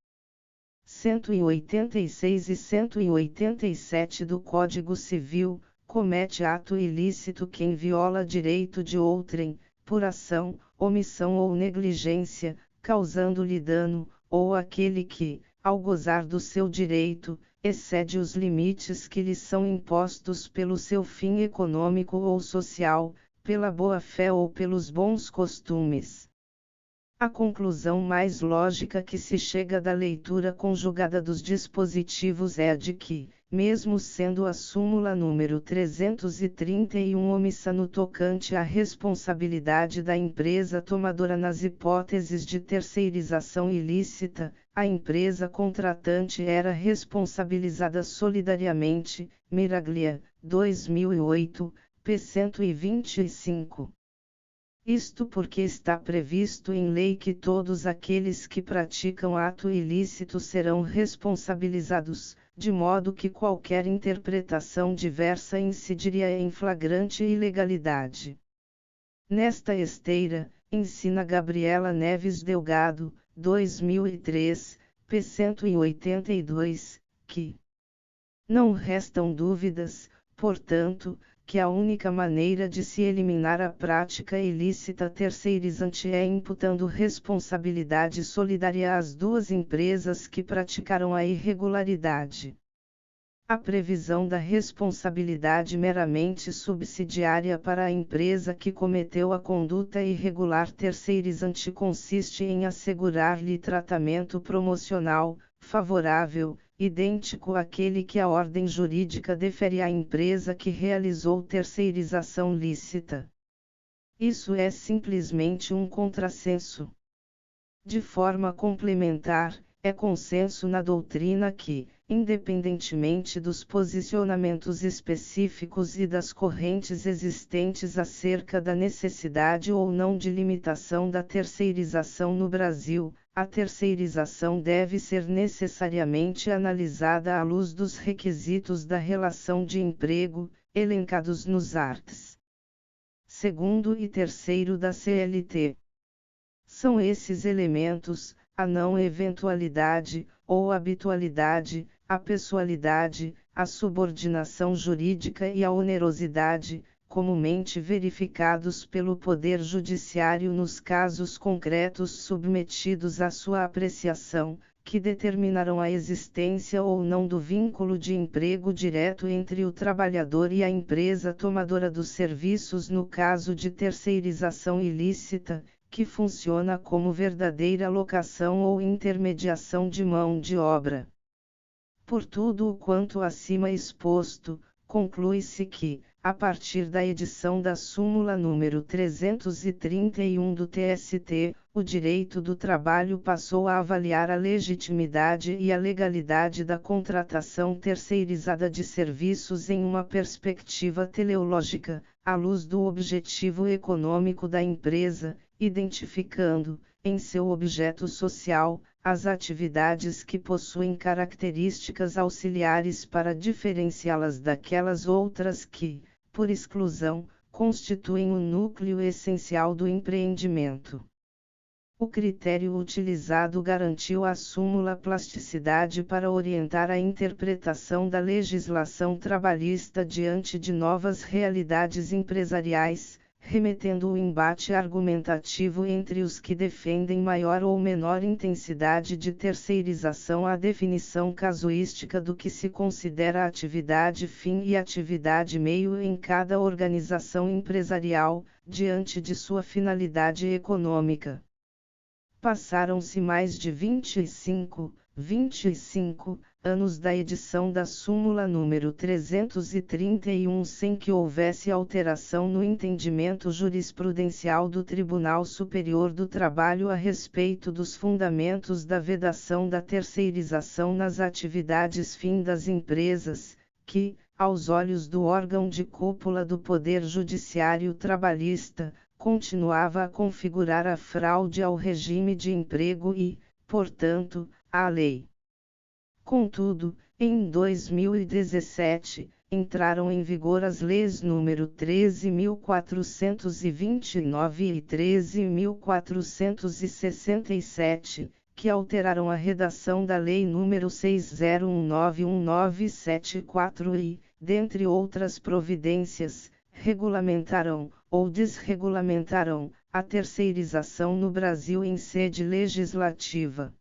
186 e 187 do Código Civil, comete ato ilícito quem viola direito de outrem, por ação, omissão ou negligência, causando-lhe dano, ou aquele que, ao gozar do seu direito, excede os limites que lhe são impostos pelo seu fim econômico ou social, pela boa-fé ou pelos bons costumes. A conclusão mais lógica que se chega da leitura conjugada dos dispositivos é a de que, mesmo sendo a súmula número 331 omissa no tocante à responsabilidade da empresa tomadora nas hipóteses de terceirização ilícita, a empresa contratante era responsabilizada solidariamente, Miraglia, 2008, p. 125. Isto porque está previsto em lei que todos aqueles que praticam ato ilícito serão responsabilizados, de modo que qualquer interpretação diversa incidiria em flagrante ilegalidade. Nesta esteira, ensina Gabriela Neves Delgado, 2003, p. 182, que não restam dúvidas, portanto, que a única maneira de se eliminar a prática ilícita terceirizante é imputando responsabilidade solidária às duas empresas que praticaram a irregularidade. A previsão da responsabilidade meramente subsidiária para a empresa que cometeu a conduta irregular terceirizante consiste em assegurar-lhe tratamento promocional, favorável, idêntico àquele que a ordem jurídica defere à empresa que realizou terceirização lícita. Isso é simplesmente um contrassenso. De forma complementar, é consenso na doutrina que, independentemente dos posicionamentos específicos e das correntes existentes acerca da necessidade ou não de limitação da terceirização no Brasil, a terceirização deve ser necessariamente analisada à luz dos requisitos da relação de emprego, elencados nos arts. 2º e 3º da CLT. São esses elementos, a não eventualidade, ou habitualidade, a pessoalidade, a subordinação jurídica e a onerosidade, comumente verificados pelo Poder Judiciário nos casos concretos submetidos à sua apreciação, que determinarão a existência ou não do vínculo de emprego direto entre o trabalhador e a empresa tomadora dos serviços no caso de terceirização ilícita, que funciona como verdadeira locação ou intermediação de mão de obra. Por tudo o quanto acima exposto, conclui-se que, a partir da edição da súmula número 331 do TST, o direito do trabalho passou a avaliar a legitimidade e a legalidade da contratação terceirizada de serviços em uma perspectiva teleológica, à luz do objetivo econômico da empresa, identificando, em seu objeto social, as atividades que possuem características auxiliares para diferenciá-las daquelas outras que, por exclusão, constituem o núcleo essencial do empreendimento. O critério utilizado garantiu à súmula plasticidade para orientar a interpretação da legislação trabalhista diante de novas realidades empresariais, remetendo o embate argumentativo entre os que defendem maior ou menor intensidade de terceirização à definição casuística do que se considera atividade fim e atividade meio em cada organização empresarial, diante de sua finalidade econômica. Passaram-se mais de 25, 25 anos da edição da súmula número 331 sem que houvesse alteração no entendimento jurisprudencial do Tribunal Superior do Trabalho a respeito dos fundamentos da vedação da terceirização nas atividades fim das empresas, que, aos olhos do órgão de cúpula do Poder Judiciário Trabalhista, continuava a configurar a fraude ao regime de emprego e, portanto, à lei. Contudo, em 2017, entraram em vigor as leis nº 13.429 e 13.467, que alteraram a redação da Lei nº 60191974 e, dentre outras providências, regulamentaram, ou desregulamentaram, a terceirização no Brasil em sede legislativa.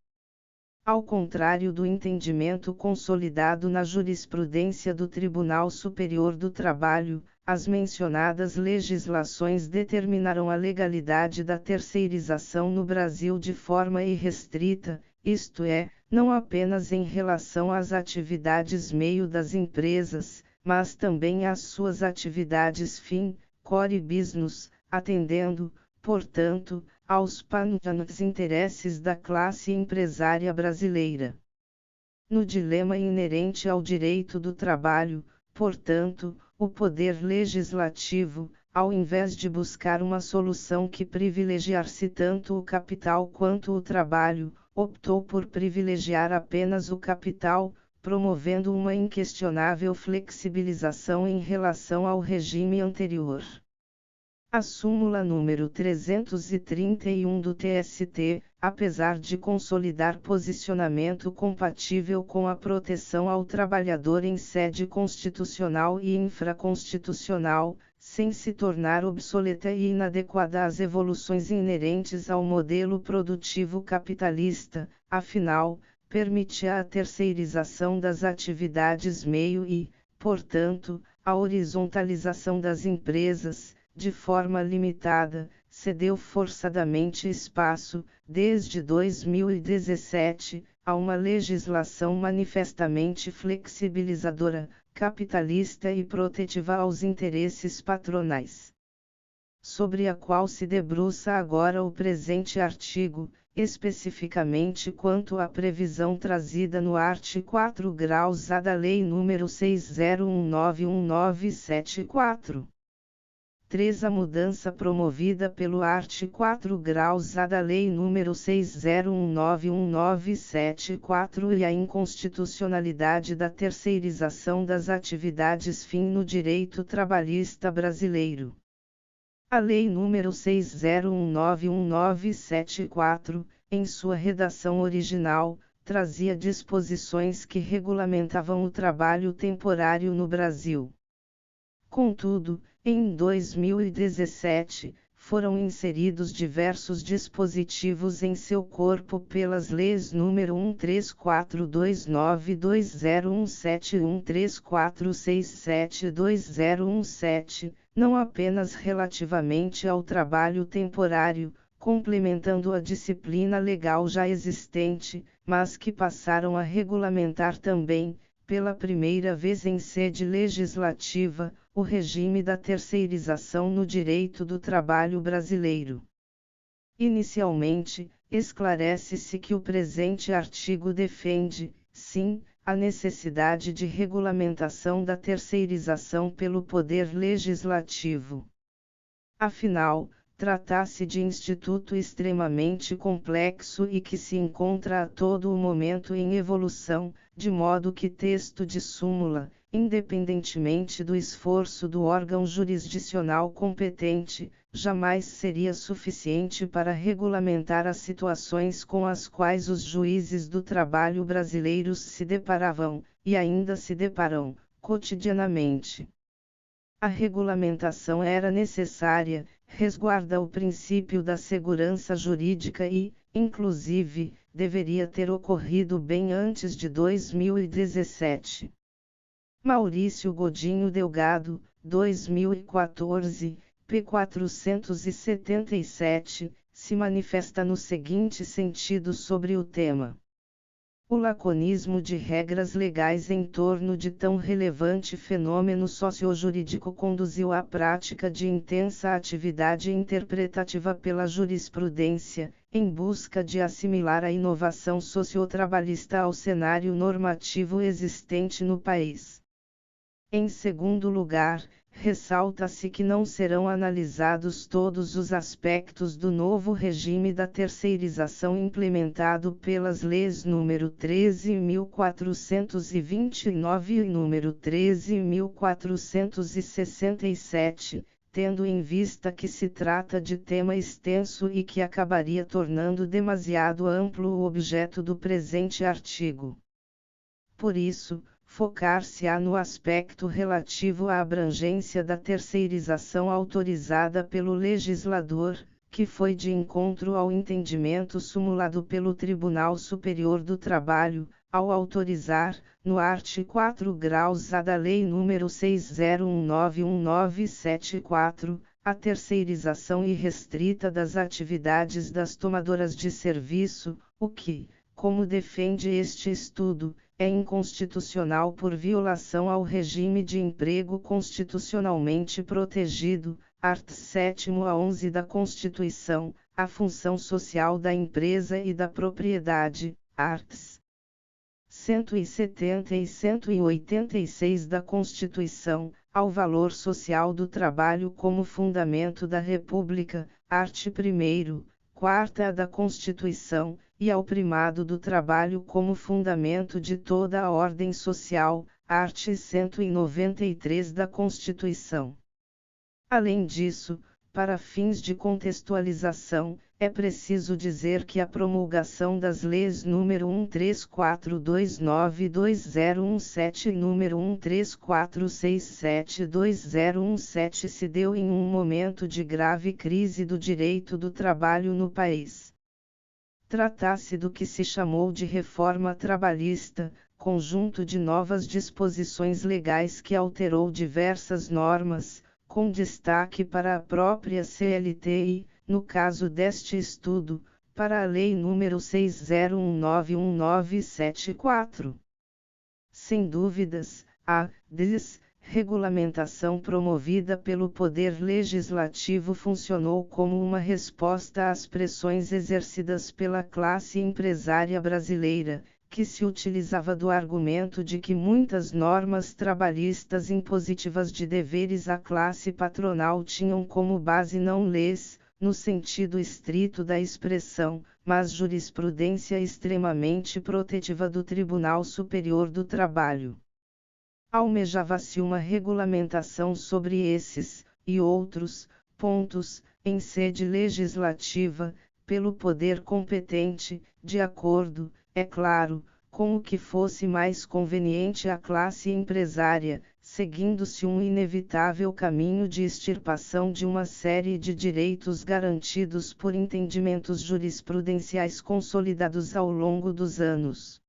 Ao contrário do entendimento consolidado na jurisprudência do Tribunal Superior do Trabalho, as mencionadas legislações determinaram a legalidade da terceirização no Brasil de forma irrestrita, isto é, não apenas em relação às atividades meio das empresas, mas também às suas atividades fim, core business, atendendo, portanto, aos interesses da classe empresária brasileira. No dilema inerente ao direito do trabalho, portanto, o Poder Legislativo, ao invés de buscar uma solução que privilegiasse tanto o capital quanto o trabalho, optou por privilegiar apenas o capital, promovendo uma inquestionável flexibilização em relação ao regime anterior. A súmula número 331 do TST, apesar de consolidar posicionamento compatível com a proteção ao trabalhador em sede constitucional e infraconstitucional, sem se tornar obsoleta e inadequada às evoluções inerentes ao modelo produtivo capitalista, afinal, permitia a terceirização das atividades meio e, portanto, a horizontalização das empresas, de forma limitada, cedeu forçadamente espaço, desde 2017, a uma legislação manifestamente flexibilizadora, capitalista e protetiva aos interesses patronais, sobre a qual se debruça agora o presente artigo, especificamente quanto à previsão trazida no art. 4 graus A da Lei nº 60191974. 3. A mudança promovida pelo art. 4 graus A da Lei nº 60191974 e a inconstitucionalidade da terceirização das atividades fim no direito trabalhista brasileiro. A Lei nº 60191974, em sua redação original, trazia disposições que regulamentavam o trabalho temporário no Brasil. Contudo, em 2017, foram inseridos diversos dispositivos em seu corpo pelas leis nº 1342920171 34672017, não apenas relativamente ao trabalho temporário, complementando a disciplina legal já existente, mas que passaram a regulamentar também, pela primeira vez em sede legislativa, o regime da terceirização no direito do trabalho brasileiro. Inicialmente, esclarece-se que o presente artigo defende, sim, a necessidade de regulamentação da terceirização pelo Poder Legislativo. Afinal, trata-se de instituto extremamente complexo e que se encontra a todo o momento em evolução, de modo que texto de súmula, independentemente do esforço do órgão jurisdicional competente, jamais seria suficiente para regulamentar as situações com as quais os juízes do trabalho brasileiros se deparavam, e ainda se deparam, cotidianamente. A regulamentação era necessária, resguarda o princípio da segurança jurídica e, inclusive, deveria ter ocorrido bem antes de 2017. Maurício Godinho Delgado, 2014, p. 477, se manifesta no seguinte sentido sobre o tema. O laconismo de regras legais em torno de tão relevante fenômeno sociojurídico conduziu à prática de intensa atividade interpretativa pela jurisprudência, em busca de assimilar a inovação sociotrabalhista ao cenário normativo existente no país. Em segundo lugar, ressalta-se que não serão analisados todos os aspectos do novo regime da terceirização implementado pelas leis nº 13.429 e nº 13.467, tendo em vista que se trata de tema extenso e que acabaria tornando demasiado amplo o objeto do presente artigo. Por isso, focar-se-á no aspecto relativo à abrangência da terceirização autorizada pelo legislador, que foi de encontro ao entendimento sumulado pelo Tribunal Superior do Trabalho, ao autorizar, no art. 4 graus A da Lei nº 60191974, a terceirização irrestrita das atividades das tomadoras de serviço, o que, como defende este estudo, é inconstitucional por violação ao regime de emprego constitucionalmente protegido, art. 7º a 11 da Constituição, a função social da empresa e da propriedade, arts. 170 e 186 da Constituição, ao valor social do trabalho como fundamento da República, art. 1º, 4ª da Constituição, e ao primado do trabalho como fundamento de toda a ordem social, art. 193 da Constituição. Além disso, para fins de contextualização, é preciso dizer que a promulgação das leis nº 134292017 e nº 134672017 se deu em um momento de grave crise do direito do trabalho no país. Trata-se do que se chamou de reforma trabalhista, conjunto de novas disposições legais que alterou diversas normas, com destaque para a própria CLT e, no caso deste estudo, para a Lei nº 60191974. Sem dúvidas, a desregulamentação promovida pelo Poder Legislativo funcionou como uma resposta às pressões exercidas pela classe empresária brasileira, que se utilizava do argumento de que muitas normas trabalhistas impositivas de deveres à classe patronal tinham como base não leis, no sentido estrito da expressão, mas jurisprudência extremamente protetiva do Tribunal Superior do Trabalho. Almejava-se uma regulamentação sobre esses, e outros, pontos, em sede legislativa, pelo poder competente, de acordo, é claro, com o que fosse mais conveniente à classe empresária, seguindo-se um inevitável caminho de extirpação de uma série de direitos garantidos por entendimentos jurisprudenciais consolidados ao longo dos anos.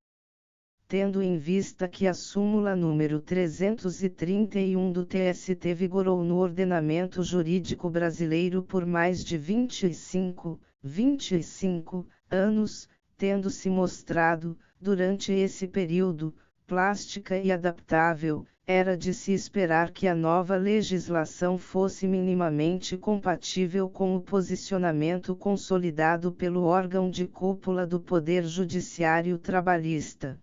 Tendo em vista que a súmula número 331 do TST vigorou no ordenamento jurídico brasileiro por mais de 25 anos, tendo-se mostrado, durante esse período, plástica e adaptável, era de se esperar que a nova legislação fosse minimamente compatível com o posicionamento consolidado pelo órgão de cúpula do Poder Judiciário Trabalhista.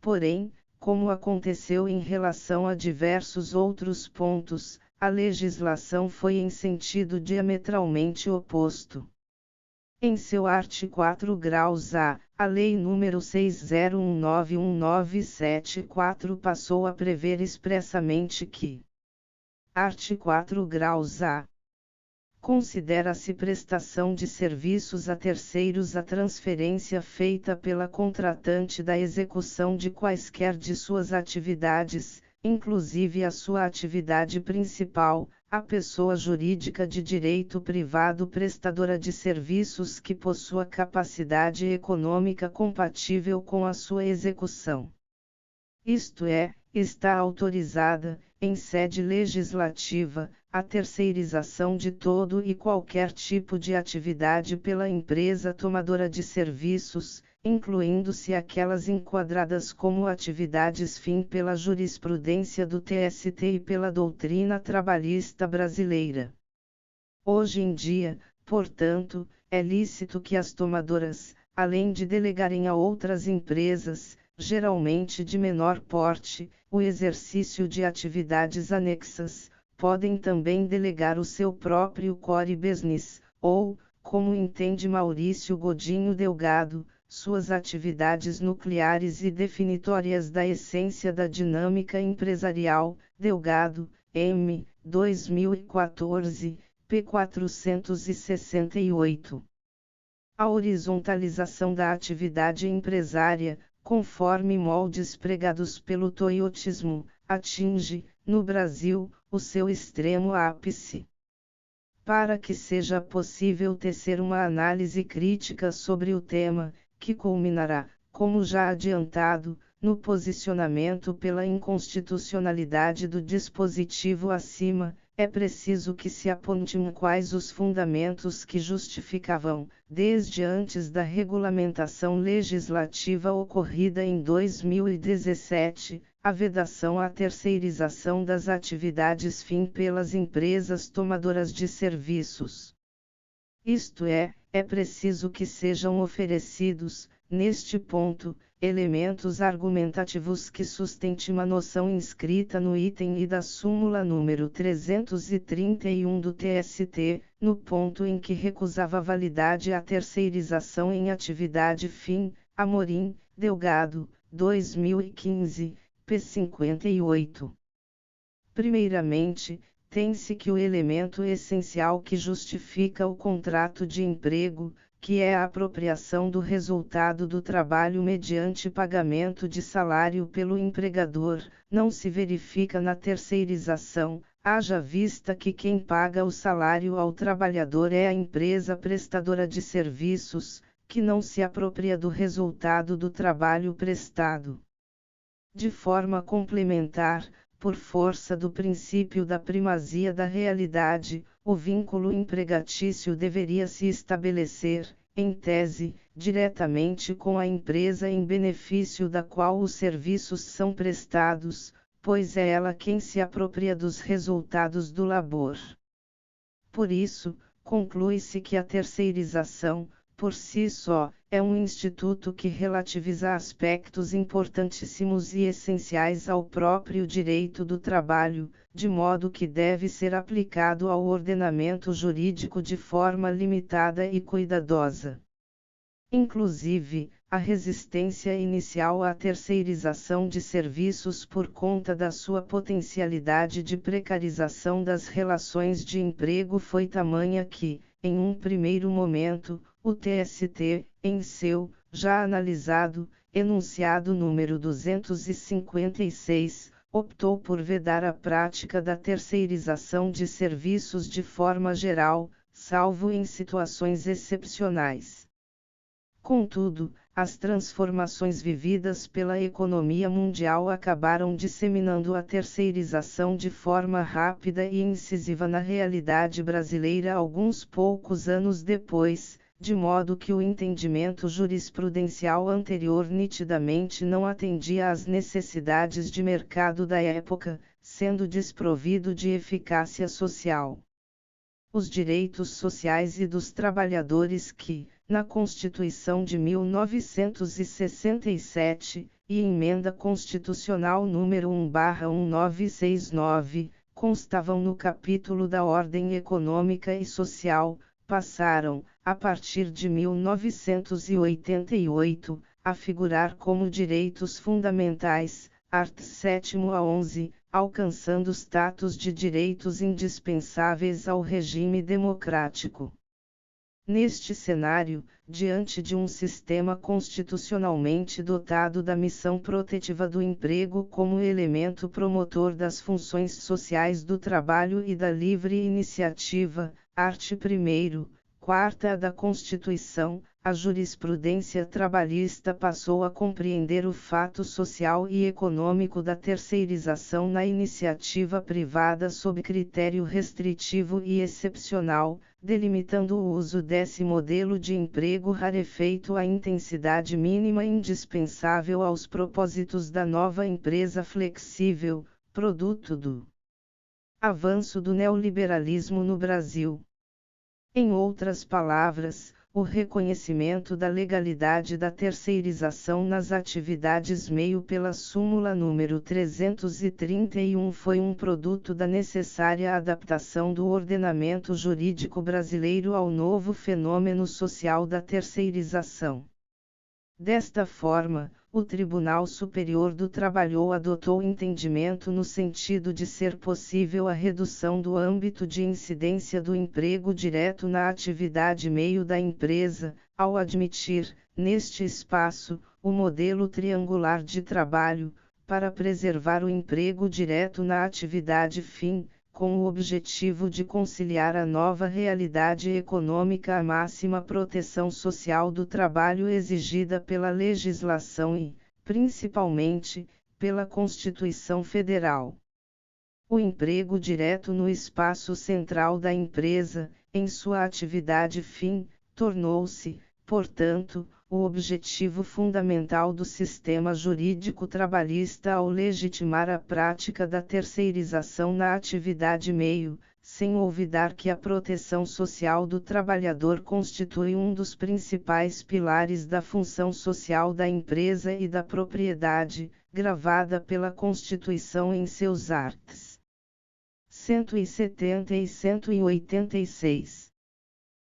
Porém, como aconteceu em relação a diversos outros pontos, a legislação foi em sentido diametralmente oposto. Em seu art. 4 graus A, a Lei nº 60191974 passou a prever expressamente que: art. 4 graus A. Considera-se prestação de serviços a terceiros a transferência feita pela contratante da execução de quaisquer de suas atividades, inclusive a sua atividade principal, a pessoa jurídica de direito privado prestadora de serviços que possua capacidade econômica compatível com a sua execução. Isto é, Está autorizada, em sede legislativa, a terceirização de todo e qualquer tipo de atividade pela empresa tomadora de serviços, incluindo-se aquelas enquadradas como atividades fim pela jurisprudência do TST e pela doutrina trabalhista brasileira. Hoje em dia, portanto, é lícito que as tomadoras, além de delegarem a outras empresas, geralmente de menor porte, o exercício de atividades anexas, podem também delegar o seu próprio core business, ou, como entende Maurício Godinho Delgado, suas atividades nucleares e definitórias da essência da dinâmica empresarial. Delgado, M. 2014, p. 468. A horizontalização da atividade empresária, conforme moldes pregados pelo toyotismo, atinge, no Brasil, o seu extremo ápice. Para que seja possível tecer uma análise crítica sobre o tema, que culminará, como já adiantado, no posicionamento pela inconstitucionalidade do dispositivo acima, é preciso que se apontem quais os fundamentos que justificavam, desde antes da regulamentação legislativa ocorrida em 2017, a vedação à terceirização das atividades fim pelas empresas tomadoras de serviços. Isto é preciso que sejam oferecidos, neste ponto, elementos argumentativos que sustentem uma noção inscrita no item I da súmula número 331 do TST, no ponto em que recusava validade à terceirização em atividade fim. Amorim, Delgado, 2015, p. 58. Primeiramente, tem-se que o elemento essencial que justifica o contrato de emprego, que é a apropriação do resultado do trabalho mediante pagamento de salário pelo empregador, não se verifica na terceirização, haja vista que quem paga o salário ao trabalhador é a empresa prestadora de serviços, que não se apropria do resultado do trabalho prestado. De forma complementar, por força do princípio da primazia da realidade, o vínculo empregatício deveria se estabelecer, em tese, diretamente com a empresa em benefício da qual os serviços são prestados, pois é ela quem se apropria dos resultados do labor. Por isso, conclui-se que a terceirização, por si só, é um instituto que relativiza aspectos importantíssimos e essenciais ao próprio direito do trabalho, de modo que deve ser aplicado ao ordenamento jurídico de forma limitada e cuidadosa. Inclusive, a resistência inicial à terceirização de serviços por conta da sua potencialidade de precarização das relações de emprego foi tamanha que, em um primeiro momento, o TST, em seu, já analisado, enunciado número 256, optou por vedar a prática da terceirização de serviços de forma geral, salvo em situações excepcionais. Contudo, as transformações vividas pela economia mundial acabaram disseminando a terceirização de forma rápida e incisiva na realidade brasileira alguns poucos anos depois, de modo que o entendimento jurisprudencial anterior nitidamente não atendia às necessidades de mercado da época, sendo desprovido de eficácia social. Os direitos sociais e dos trabalhadores que, na Constituição de 1967, e Emenda Constitucional número 1/1969, constavam no capítulo da Ordem Econômica e Social, passaram, a partir de 1988, a figurar como direitos fundamentais, art. 7º a 11, alcançando status de direitos indispensáveis ao regime democrático. Neste cenário, diante de um sistema constitucionalmente dotado da missão protetiva do emprego como elemento promotor das funções sociais do trabalho e da livre iniciativa, art. 1º, 4ª da Constituição, a jurisprudência trabalhista passou a compreender o fato social e econômico da terceirização na iniciativa privada sob critério restritivo e excepcional, delimitando o uso desse modelo de emprego rarefeito à intensidade mínima indispensável aos propósitos da nova empresa flexível, produto do avanço do neoliberalismo no Brasil. Em outras palavras, o reconhecimento da legalidade da terceirização nas atividades meio pela súmula número 331 foi um produto da necessária adaptação do ordenamento jurídico brasileiro ao novo fenômeno social da terceirização. Desta forma, o Tribunal Superior do Trabalho adotou entendimento no sentido de ser possível a redução do âmbito de incidência do emprego direto na atividade meio da empresa, ao admitir, neste espaço, o modelo triangular de trabalho, para preservar o emprego direto na atividade fim, com o objetivo de conciliar a nova realidade econômica à máxima proteção social do trabalho exigida pela legislação e, principalmente, pela Constituição Federal. O emprego direto no espaço central da empresa, em sua atividade fim, tornou-se, portanto, o objetivo fundamental do sistema jurídico trabalhista ao legitimar a prática da terceirização na atividade meio, sem olvidar que a proteção social do trabalhador constitui um dos principais pilares da função social da empresa e da propriedade, gravada pela Constituição em seus arts. 170 e 186.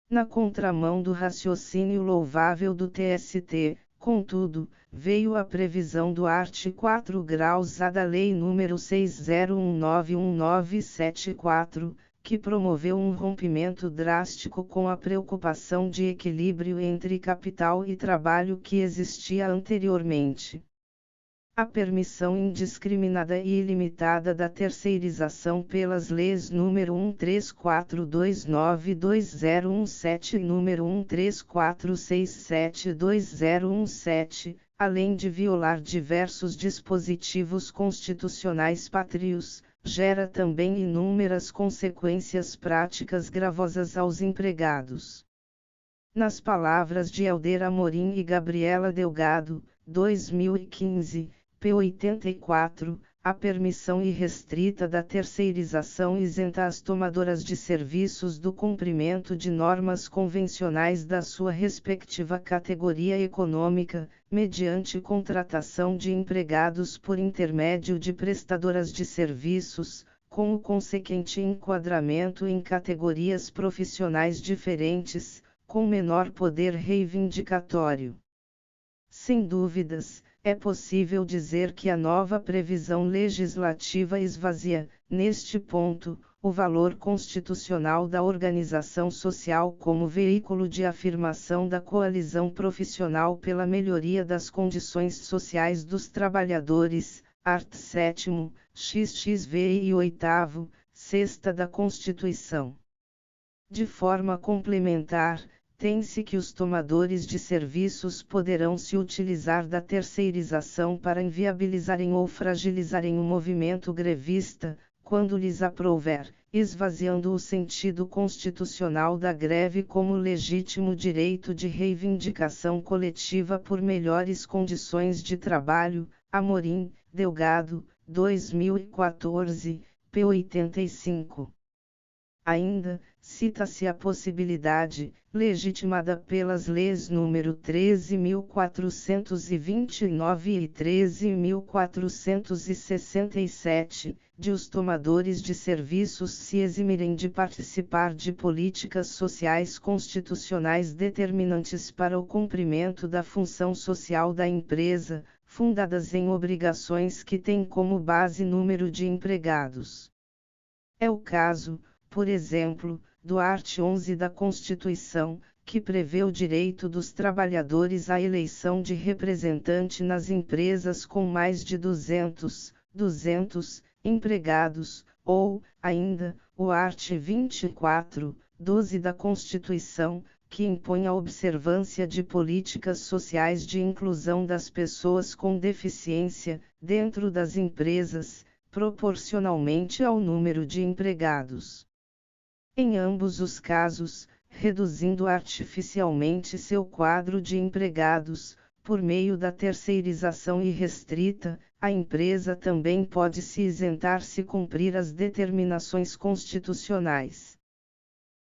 Na contramão do raciocínio louvável do TST, contudo, veio a previsão do art. 4 graus A da Lei nº 60191974, que promoveu um rompimento drástico com a preocupação de equilíbrio entre capital e trabalho que existia anteriormente. A permissão indiscriminada e ilimitada da terceirização pelas leis nº 1342920117 e nº 13467217, além de violar diversos dispositivos constitucionais pátrios, gera também inúmeras consequências práticas gravosas aos empregados. Nas palavras de Helder Amorim e Gabriela Delgado, 2015, p. 84, a permissão irrestrita da terceirização isenta as tomadoras de serviços do cumprimento de normas convencionais da sua respectiva categoria econômica, mediante contratação de empregados por intermédio de prestadoras de serviços, com o consequente enquadramento em categorias profissionais diferentes, com menor poder reivindicatório. Sem dúvidas, é possível dizer que a nova previsão legislativa esvazia, neste ponto, o valor constitucional da organização social como veículo de afirmação da coalizão profissional pela melhoria das condições sociais dos trabalhadores, art. 7º, XXV e 8º, 6ª da Constituição. De forma complementar, tem-se que os tomadores de serviços poderão se utilizar da terceirização para inviabilizarem ou fragilizarem o movimento grevista, quando lhes aprouver, esvaziando o sentido constitucional da greve como legítimo direito de reivindicação coletiva por melhores condições de trabalho. Amorim, Delgado, 2014, p. 85. Ainda, cita-se a possibilidade, legitimada pelas leis nº 13.429 e 13.467, de os tomadores de serviços se eximirem de participar de políticas sociais constitucionais determinantes para o cumprimento da função social da empresa, fundadas em obrigações que têm como base número de empregados. É o caso, por exemplo, do art. 11 da Constituição, que prevê o direito dos trabalhadores à eleição de representante nas empresas com mais de 200 empregados, ou, ainda, o art. 24, 12 da Constituição, que impõe a observância de políticas sociais de inclusão das pessoas com deficiência, dentro das empresas, proporcionalmente ao número de empregados. Em ambos os casos, reduzindo artificialmente seu quadro de empregados, por meio da terceirização irrestrita, a empresa também pode se isentar se cumprir as determinações constitucionais.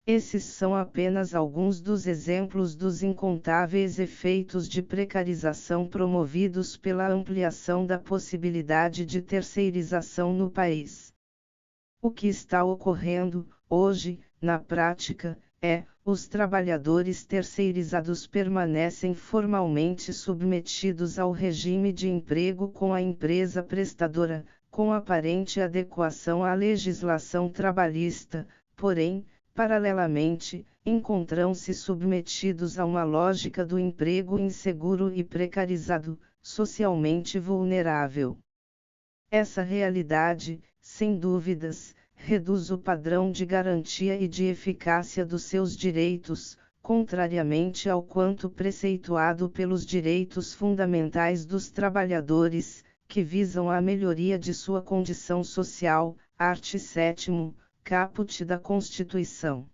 Esses são apenas alguns dos exemplos dos incontáveis efeitos de precarização promovidos pela ampliação da possibilidade de terceirização no país. O que está ocorrendo, hoje, na prática, os trabalhadores terceirizados permanecem formalmente submetidos ao regime de emprego com a empresa prestadora, com aparente adequação à legislação trabalhista, porém, paralelamente, encontram-se submetidos a uma lógica do emprego inseguro e precarizado, socialmente vulnerável. Essa realidade, sem dúvidas, reduz o padrão de garantia e de eficácia dos seus direitos, contrariamente ao quanto preceituado pelos direitos fundamentais dos trabalhadores, que visam a melhoria de sua condição social, art. 7º, caput da Constituição.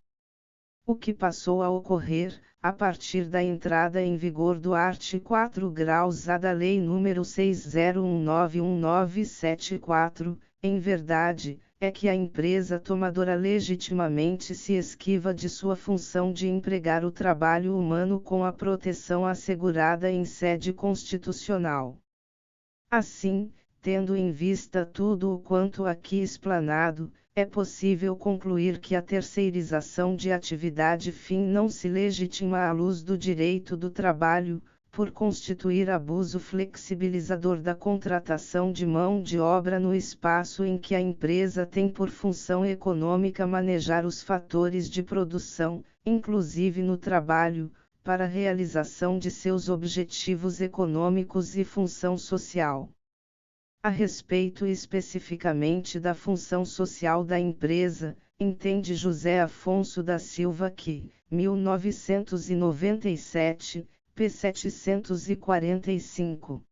O que passou a ocorrer, a partir da entrada em vigor do art. 4 graus A da Lei nº 60191974, em verdade, é que a empresa tomadora legitimamente se esquiva de sua função de empregar o trabalho humano com a proteção assegurada em sede constitucional. Assim, tendo em vista tudo o quanto aqui explanado, é possível concluir que a terceirização de atividade fim não se legitima à luz do direito do trabalho, por constituir abuso flexibilizador da contratação de mão de obra no espaço em que a empresa tem por função econômica manejar os fatores de produção, inclusive no trabalho, para a realização de seus objetivos econômicos e função social. A respeito especificamente da função social da empresa, entende José Afonso da Silva que, 1997, p. 745.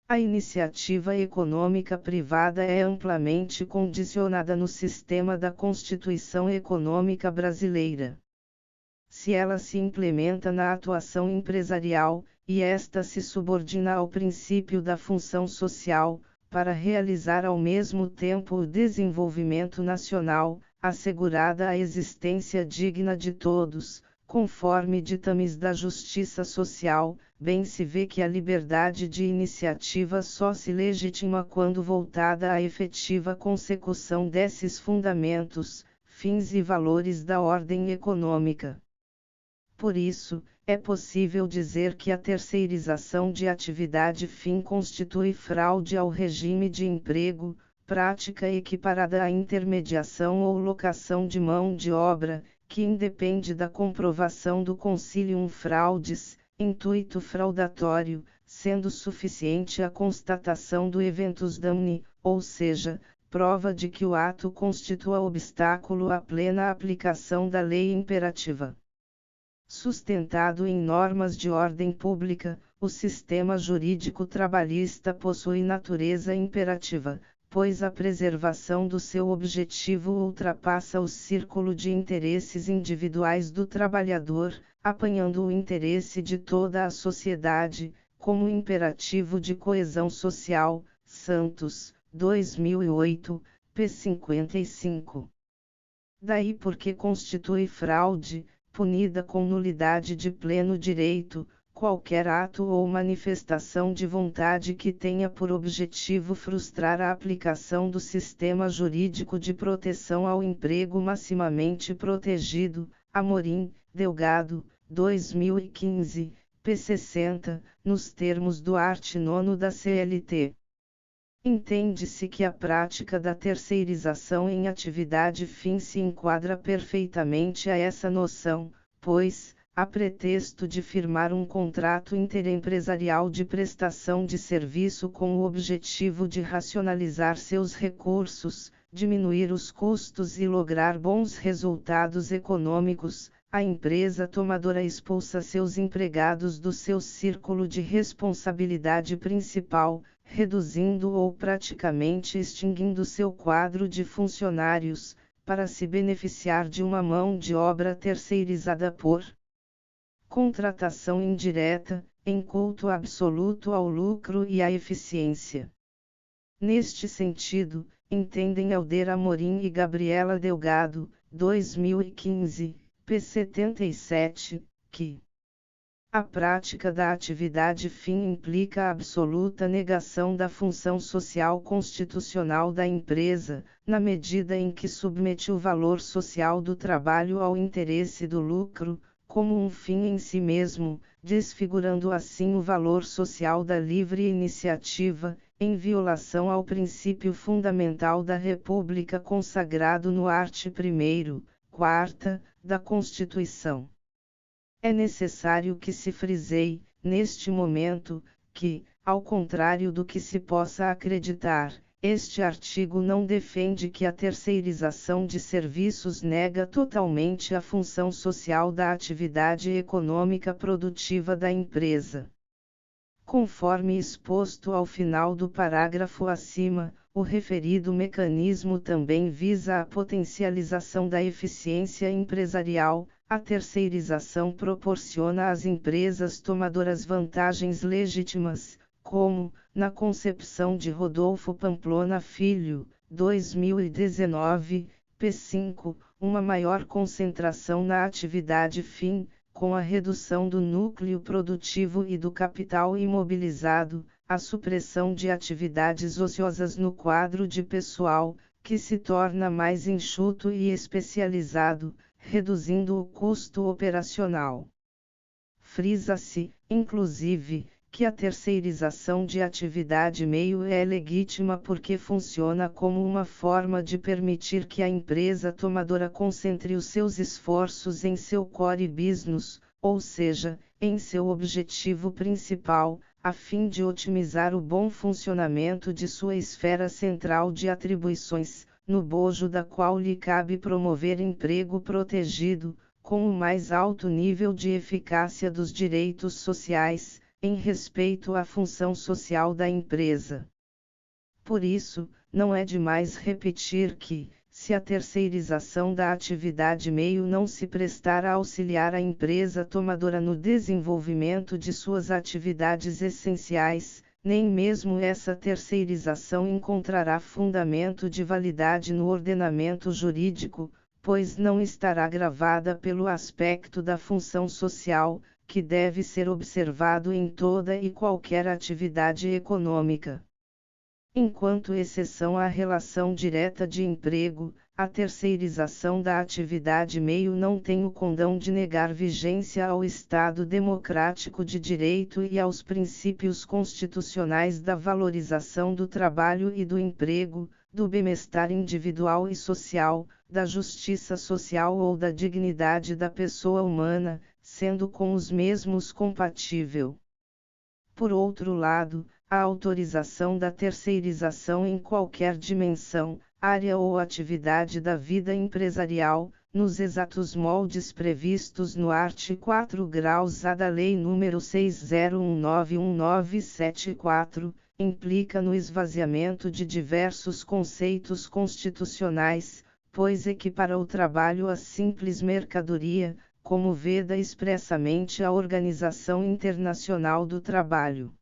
A iniciativa econômica privada é amplamente condicionada no sistema da Constituição Econômica Brasileira. Se ela se implementa na atuação empresarial, e esta se subordina ao princípio da função social, para realizar ao mesmo tempo o desenvolvimento nacional, assegurada a existência digna de todos, conforme ditames da justiça social, bem se vê que a liberdade de iniciativa só se legitima quando voltada à efetiva consecução desses fundamentos, fins e valores da ordem econômica. Por isso, é possível dizer que a terceirização de atividade fim constitui fraude ao regime de emprego, prática equiparada à intermediação ou locação de mão de obra, que independe da comprovação do consilium fraudis, intuito fraudatório, sendo suficiente a constatação do eventus damni, ou seja, prova de que o ato constitua obstáculo à plena aplicação da lei imperativa. Sustentado em normas de ordem pública, o sistema jurídico trabalhista possui natureza imperativa, pois a preservação do seu objetivo ultrapassa o círculo de interesses individuais do trabalhador, apanhando o interesse de toda a sociedade, como imperativo de coesão social. Santos, 2008, p. 55. Daí porque constitui fraude, punida com nulidade de pleno direito, qualquer ato ou manifestação de vontade que tenha por objetivo frustrar a aplicação do sistema jurídico de proteção ao emprego maximamente protegido, Amorim, Delgado, 2015, p. 60, nos termos do art. 9 da CLT. Entende-se que a prática da terceirização em atividade fim se enquadra perfeitamente a essa noção, pois, a pretexto de firmar um contrato interempresarial de prestação de serviço com o objetivo de racionalizar seus recursos, diminuir os custos e lograr bons resultados econômicos, a empresa tomadora expulsa seus empregados do seu círculo de responsabilidade principal, reduzindo ou praticamente extinguindo seu quadro de funcionários, para se beneficiar de uma mão de obra terceirizada por contratação indireta, em culto absoluto ao lucro e à eficiência. Neste sentido, entendem Helder Amorim e Gabriela Delgado, 2015, p. 77, que a prática da atividade fim implica a absoluta negação da função social constitucional da empresa, na medida em que submete o valor social do trabalho ao interesse do lucro, como um fim em si mesmo, desfigurando assim o valor social da livre iniciativa, em violação ao princípio fundamental da República consagrado no art. 1º, 4ª, da Constituição. É necessário que se friseie, neste momento, que, ao contrário do que se possa acreditar, este artigo não defende que a terceirização de serviços nega totalmente a função social da atividade econômica produtiva da empresa. Conforme exposto ao final do parágrafo acima, o referido mecanismo também visa a potencialização da eficiência empresarial. A terceirização proporciona às empresas tomadoras vantagens legítimas, como, na concepção de Rodolfo Pamplona Filho, 2019, p. 5, uma maior concentração na atividade fim, com a redução do núcleo produtivo e do capital imobilizado, a supressão de atividades ociosas no quadro de pessoal, que se torna mais enxuto e especializado, reduzindo o custo operacional. Frisa-se, inclusive, que a terceirização de atividade meio é legítima porque funciona como uma forma de permitir que a empresa tomadora concentre os seus esforços em seu core business, ou seja, em seu objetivo principal, a fim de otimizar o bom funcionamento de sua esfera central de atribuições, no bojo da qual lhe cabe promover emprego protegido, com o mais alto nível de eficácia dos direitos sociais, em respeito à função social da empresa. Por isso, não é demais repetir que, se a terceirização da atividade meio não se prestar a auxiliar a empresa tomadora no desenvolvimento de suas atividades essenciais, nem mesmo essa terceirização encontrará fundamento de validade no ordenamento jurídico, pois não estará gravada pelo aspecto da função social, que deve ser observado em toda e qualquer atividade econômica. Enquanto exceção à relação direta de emprego, a terceirização da atividade meio não tem o condão de negar vigência ao Estado democrático de direito e aos princípios constitucionais da valorização do trabalho e do emprego, do bem-estar individual e social, da justiça social ou da dignidade da pessoa humana, sendo com os mesmos compatível. Por outro lado, a autorização da terceirização em qualquer dimensão, área ou atividade da vida empresarial, nos exatos moldes previstos no art. 4 graus A da Lei nº 60191974, implica no esvaziamento de diversos conceitos constitucionais, pois equipara o trabalho a simples mercadoria, como veda expressamente a Organização Internacional do Trabalho.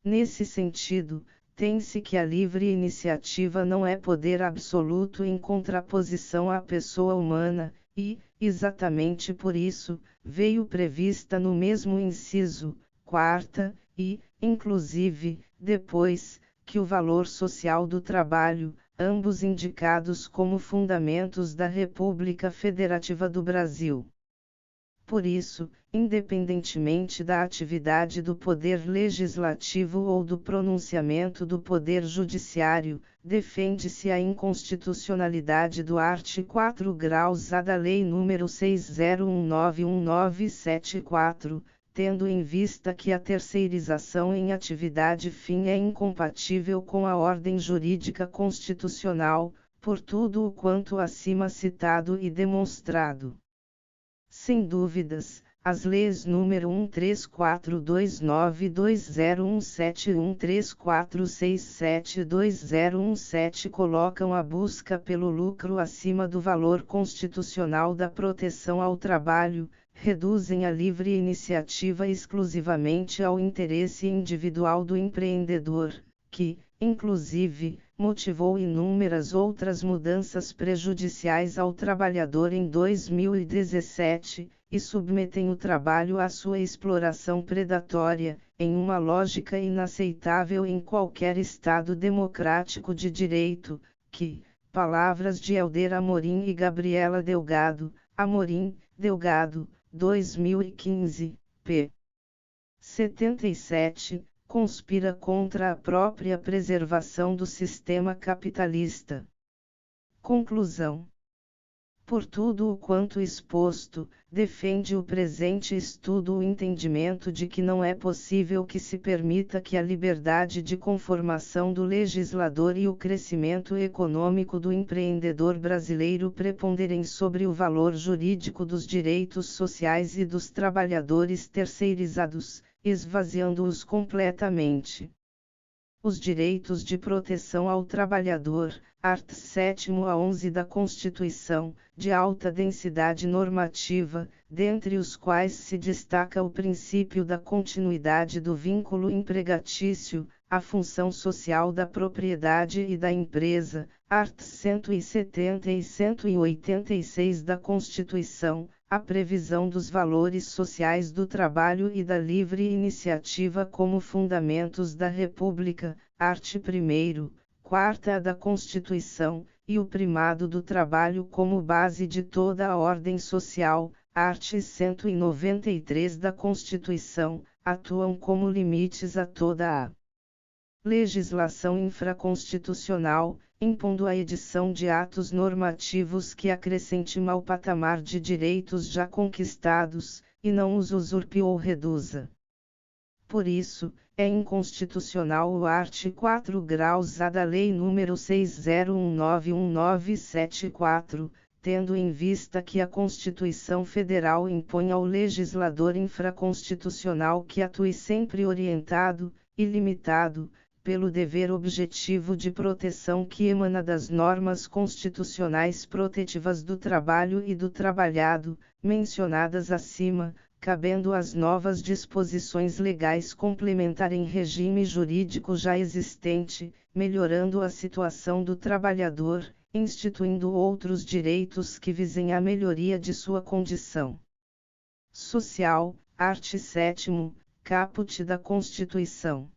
Nesse sentido, tem-se que a livre iniciativa não é poder absoluto em contraposição à pessoa humana, e, exatamente por isso, veio prevista no mesmo inciso, 4ª, e, inclusive, depois, que o valor social do trabalho, ambos indicados como fundamentos da República Federativa do Brasil. Por isso, independentemente da atividade do Poder Legislativo ou do pronunciamento do Poder Judiciário, defende-se a inconstitucionalidade do art. 4 graus A da Lei nº 60191974, tendo em vista que a terceirização em atividade fim é incompatível com a ordem jurídica constitucional, por tudo o quanto acima citado e demonstrado. Sem dúvidas, as leis nº 1342920171346720117 colocam a busca pelo lucro acima do valor constitucional da proteção ao trabalho, reduzem a livre iniciativa exclusivamente ao interesse individual do empreendedor, que, inclusive, motivou inúmeras outras mudanças prejudiciais ao trabalhador em 2017, e submetem o trabalho à sua exploração predatória, em uma lógica inaceitável em qualquer Estado democrático de direito, que, palavras de Helder Amorim e Gabriela Delgado, Amorim, Delgado, 2015, p. 77, conspira contra a própria preservação do sistema capitalista. Conclusão. Por tudo o quanto exposto, defende o presente estudo o entendimento de que não é possível que se permita que a liberdade de conformação do legislador e o crescimento econômico do empreendedor brasileiro preponderem sobre o valor jurídico dos direitos sociais e dos trabalhadores terceirizados, esvaziando-os completamente. Os direitos de proteção ao trabalhador, art. 7 a 11 da Constituição, de alta densidade normativa, dentre os quais se destaca o princípio da continuidade do vínculo empregatício, a função social da propriedade e da empresa, art. 170 e 186 da Constituição, a previsão dos valores sociais do trabalho e da livre iniciativa como fundamentos da República, art. 1º, 4ª da Constituição, e o primado do trabalho como base de toda a ordem social, art. 193 da Constituição, atuam como limites a toda a legislação infraconstitucional, impondo a edição de atos normativos que acrescentem ao patamar de direitos já conquistados, e não os usurpe ou reduza. Por isso, é inconstitucional o art. 4 graus A da Lei nº 60191974, tendo em vista que a Constituição Federal impõe ao legislador infraconstitucional que atue sempre orientado, e limitado, pelo dever objetivo de proteção que emana das normas constitucionais protetivas do trabalho e do trabalhado, mencionadas acima, cabendo às novas disposições legais complementarem regime jurídico já existente, melhorando a situação do trabalhador, instituindo outros direitos que visem a melhoria de sua condição social, art. 7º, caput da Constituição.